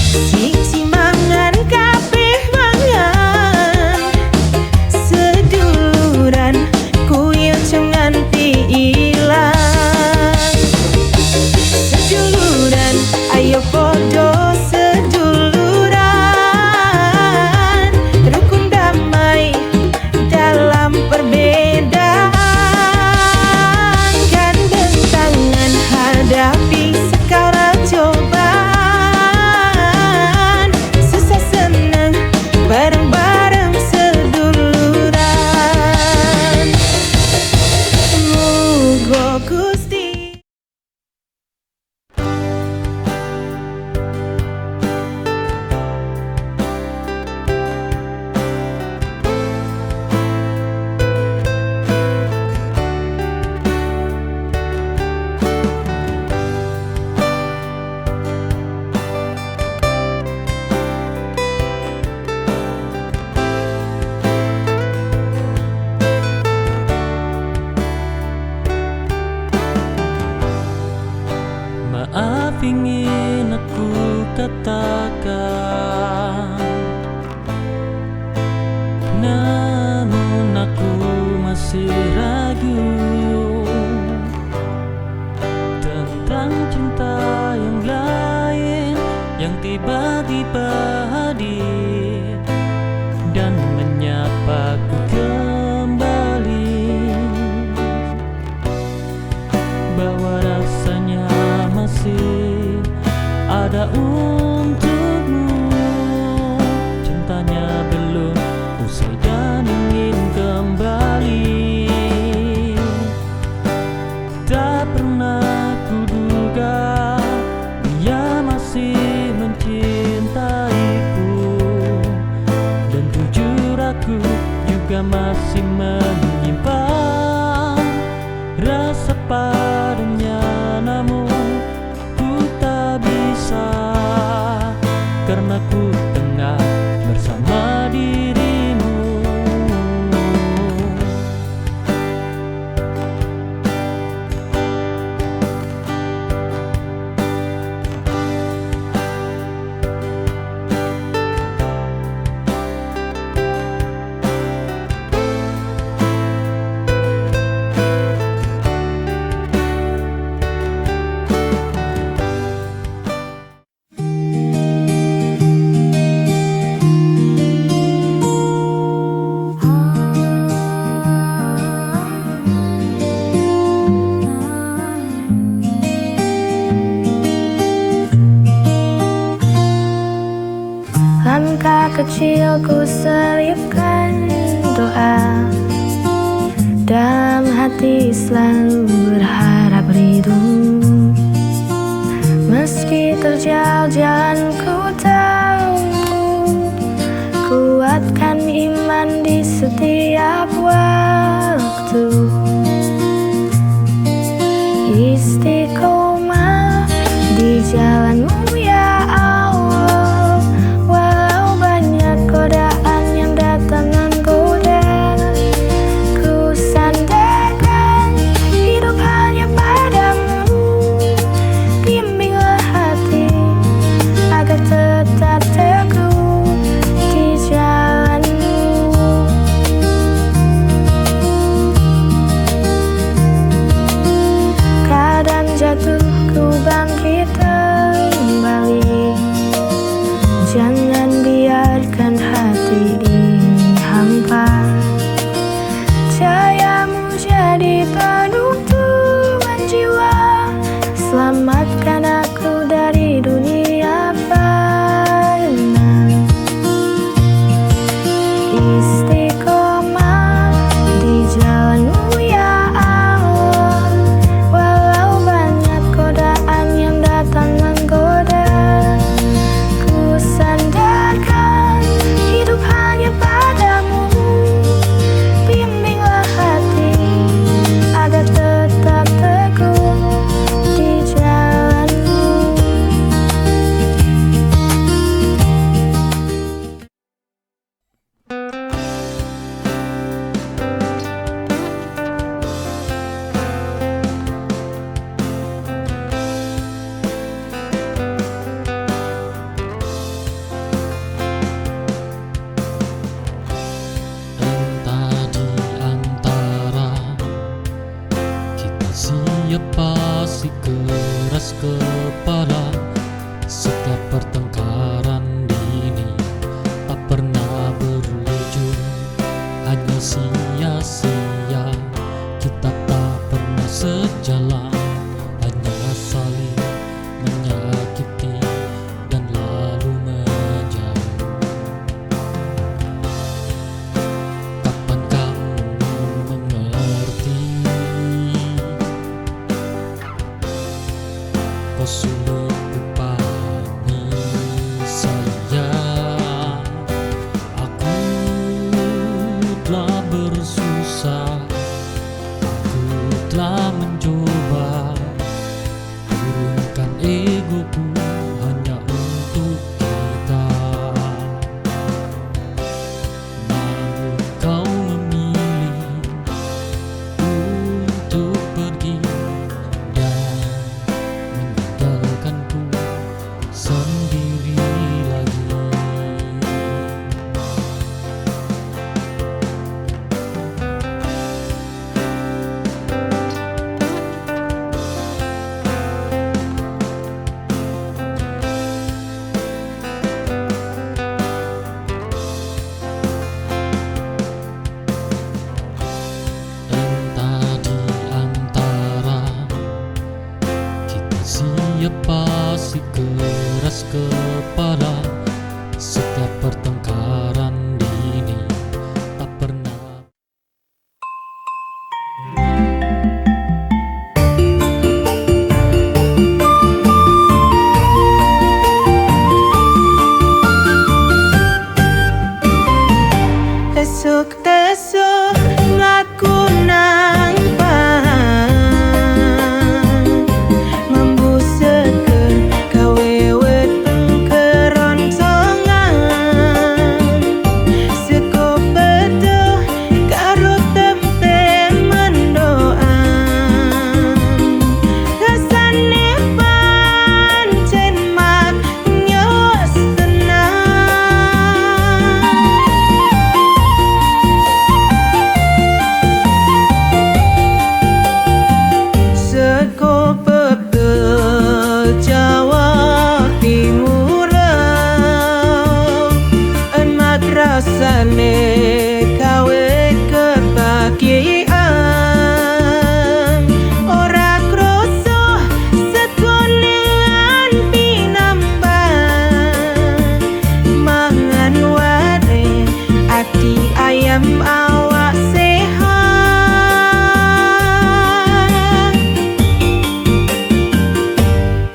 Siji mangan kabeh mangan Seduluran kuil nganti ilang Seduluran ayo podo seduluran Rukun damai dalam perbedaan Gandeng tangan hadapi segala cobaan Susah senang bareng-bareng seduluran Mugo Gusti Maaf ingin aku katakan, namun aku masih ragu tentang cinta yang lain yang tiba-tiba hadir dan menyapaku kembali, bahwa rasanya masih ada untukmu. Cintanya belum usai dan ingin kembali. Tak pernah kuduga dia masih mencintaiku, dan jujur aku juga masih menyimpan rasa padanya. Namun ku tak bisa, karena ku tengah bersama dirimu. Langkah kecilku selipkan doa, dalam hati selalu berharap rindu. Meski terjal jalan ku tahu, kuatkan iman di setiap waktu. Istiqomah di jalanmu ya Allah, walau banyak godaan yang datang menggoda. Ku sandarkan hidup hanya padamu, bimbinglah hati agar tetap teguh di jalanmu. pertengkaran ini tak pernah berujung, hanya sia-sia. Kita tak pernah sejalan, hanya saling menyakiti dan lalu menjauh. Kapan kamu mengerti? Kau sulit kupahami sayang. Aku telah bersusah, aku telah mencoba turunkan egoku hanya untuk kita. Namun kau memilih untuk pergi dan meninggalkanku sendiri lagi. Entah di antara kita siapa si keras kepala. Setiap pertengkaran ini tak pernah. Tesuk-tesuk laku nang pahang, membusekeun gawe weteng keroncongan. Seko betuh karo tempe mendoan, rasane pancen maknyos tenang. Seko pepel Jawa Timur, emak rasane gawe kebahagiaan. Ora kroso sekonean pinambang, mangan ware ati ayam awak sehat.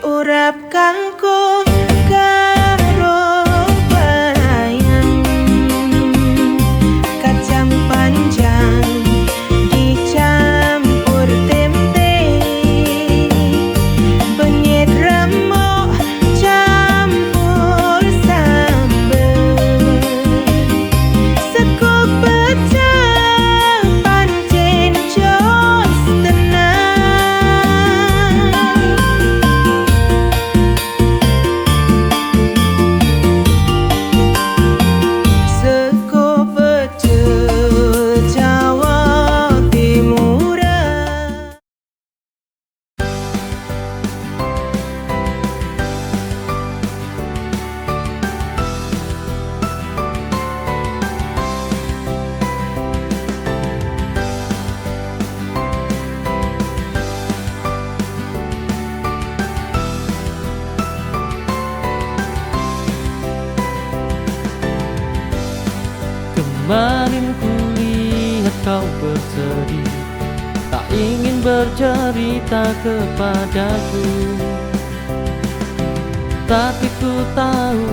Urap kangkung karo bayang, kacang panjang dicampur tempe, penyet remuk campur sambel. Seko pecah pancen jos tenang. Seko pecah Jawa Timur. Kemarin ku lihat kau bersedih, tak ingin bercerita kepadaku. Tapi ku tahu,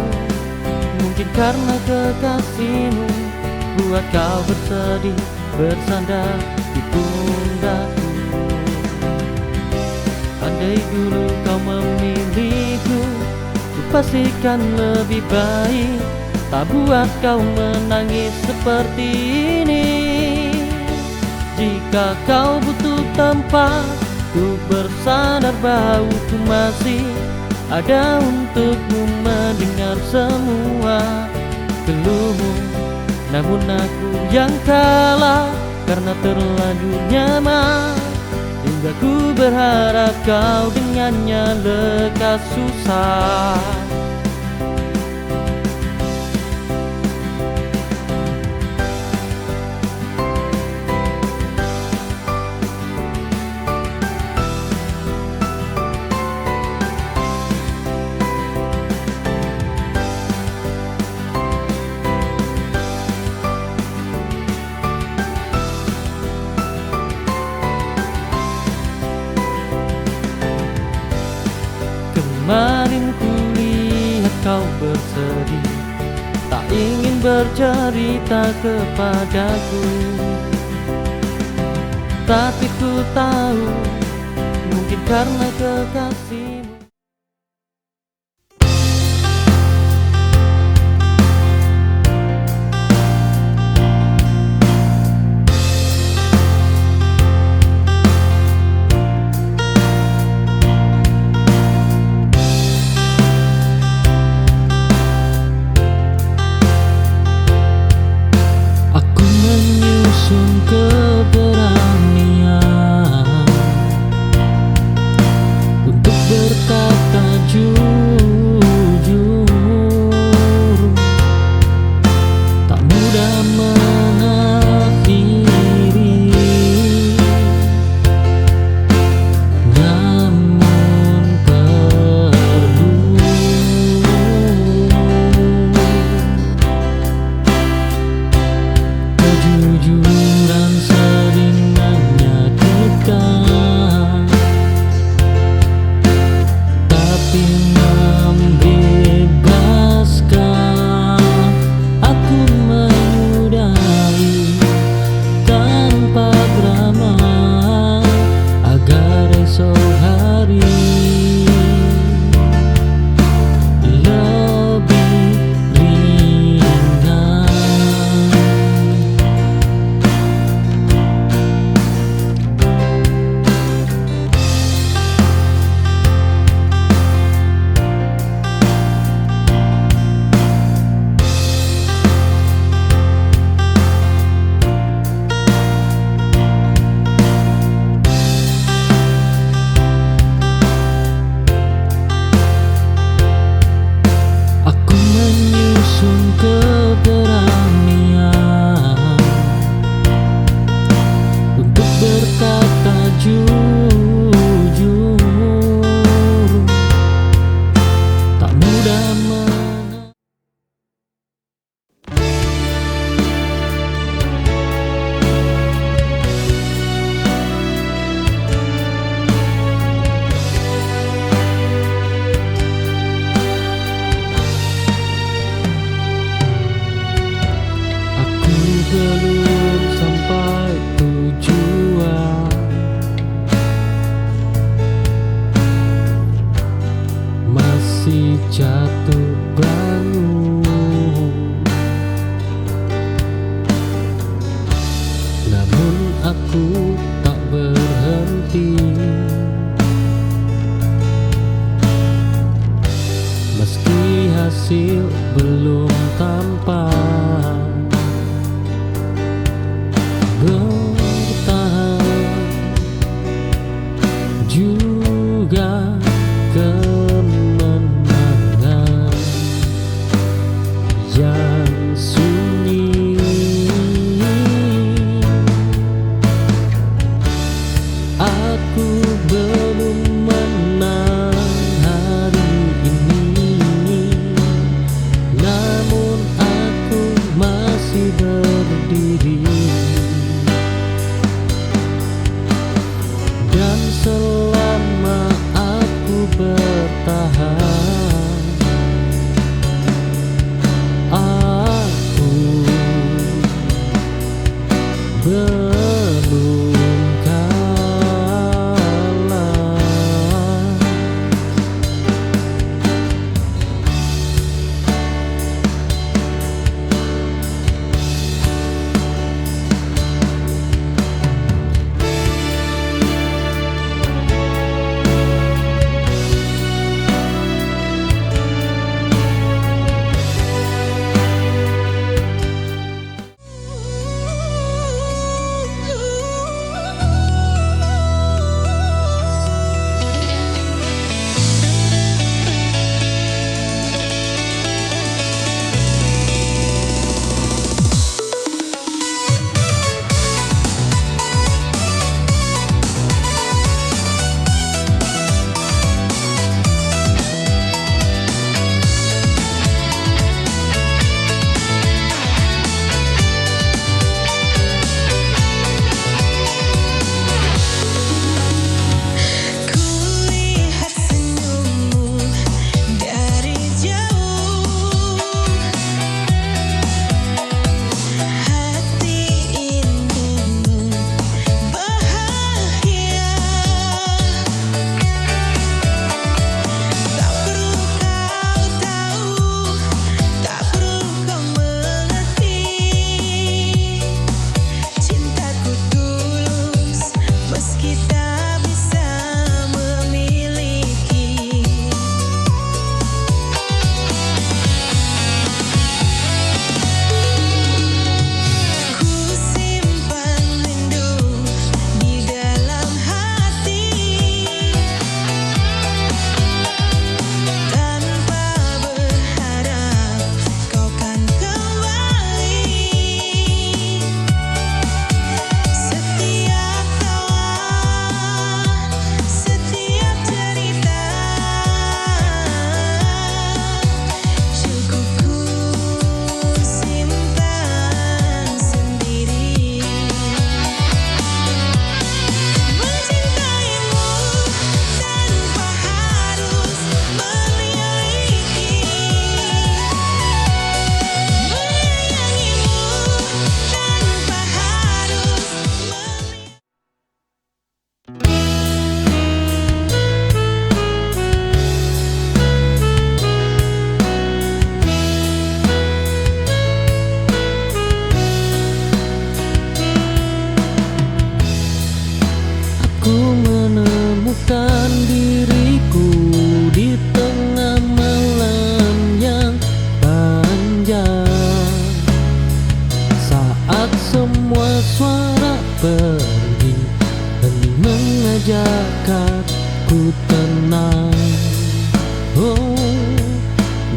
mungkin karena kekasihmu buat kau bersedih, bersandar di pundakku. Andai dulu kau memilihku, ku pastikan lebih baik, tak buat kau menangis seperti ini. Jika kau butuh tempat untuk bersandar, bahwa ku masih ada untukmu mendengar semua keluhmu. Namun aku yang kalah karena terlanjur nyaman, hingga ku berharap kau dengannya lekas susah. kau bersedih, tak ingin bercerita kepadaku. Tapi ku tahu, mungkin karena kekasihmu. Aku menyusun keberanian untuk berkata jujur. Tak mudah mengakhiri, namun perlu. Kejujuran sering menyakitkan, tapi membebaskan. Aku menyudahi tanpa drama, agar esok hari lebih ringan. Aku menyusun keberanian untuk berkata jujur. Tak mudah Aku belum sampai tujuan, masih jatuh bangun. Namun aku tak berhenti, meski hasil belum tampak. Bertahan juga kemenangan yang sunyi. Aku belum menang hari ini, namun aku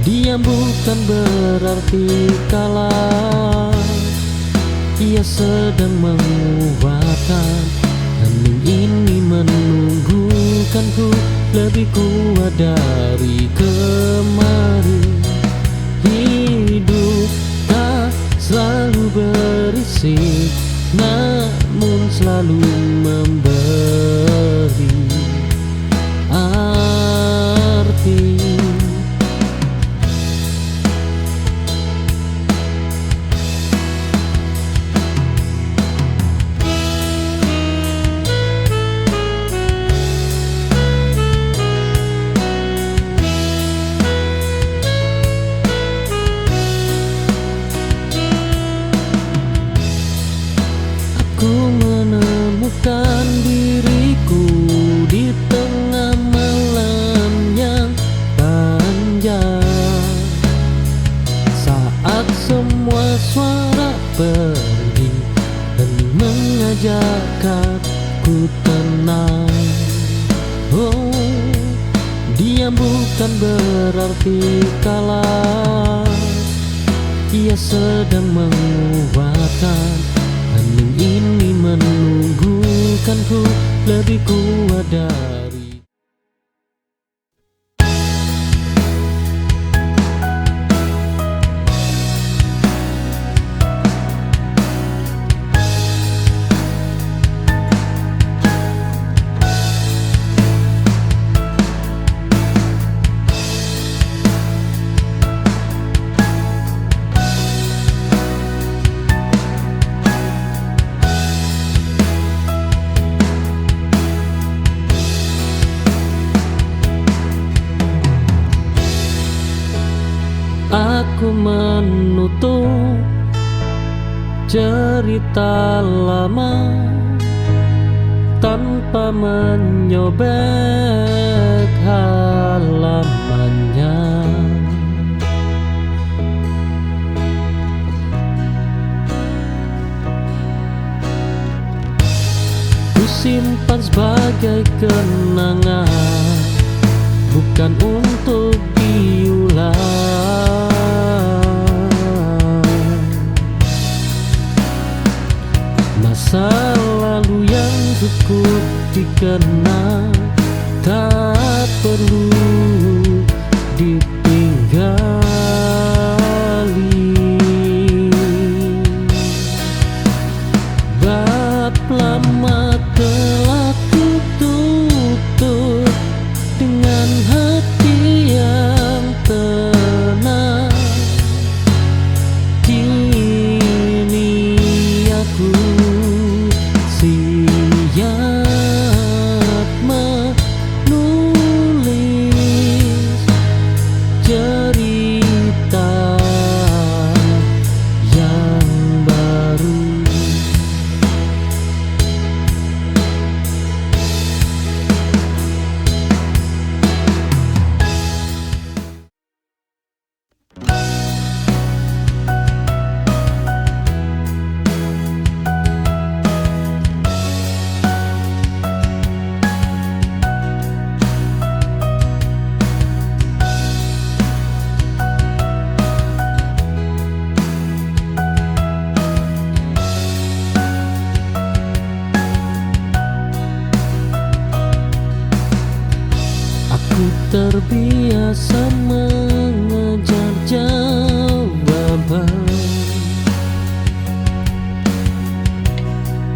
Diam bukan berarti kalah, ia sedang menguatkan. Hening ini menunggukanku lebih kuat dari kemarin. Hidup tak selalu berisik, namun selalu memberi arti. Ku menemukan diriku di tengah malam yang panjang, saat semua suara pergi dan mengajak aku tenang. Oh, diam bukan berarti kalah, ia sedang menguatkan. Hening ini menunggukanku lebih kuat dari. Aku menutup cerita lama tanpa menyobek halamannya. Ku simpan sebagai kenangan, bukan untuk diulang. Masa lalu yang cukup dikenang tak perlu ditinggali. Bab lama telah ku tutup dengan hati yang tenang. Kini aku siap menulis cerita yang baru. Aku terbiasa mengejar jawaban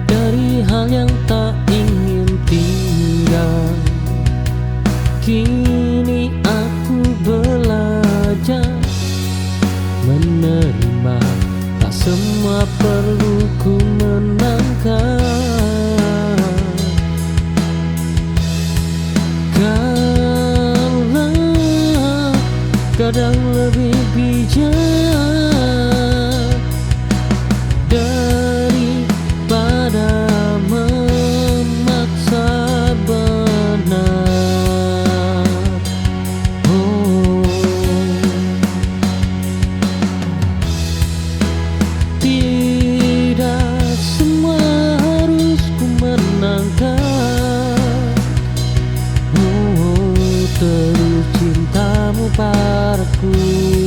dari hal yang tak ingin tinggal. Kini aku belajar menerima, tak semua perlu ku menangkan. Kadang lebih bijak daripada memaksa benar. Oh, tidak semua harus ku menangkan. Oh, terus cinta kamu padaku.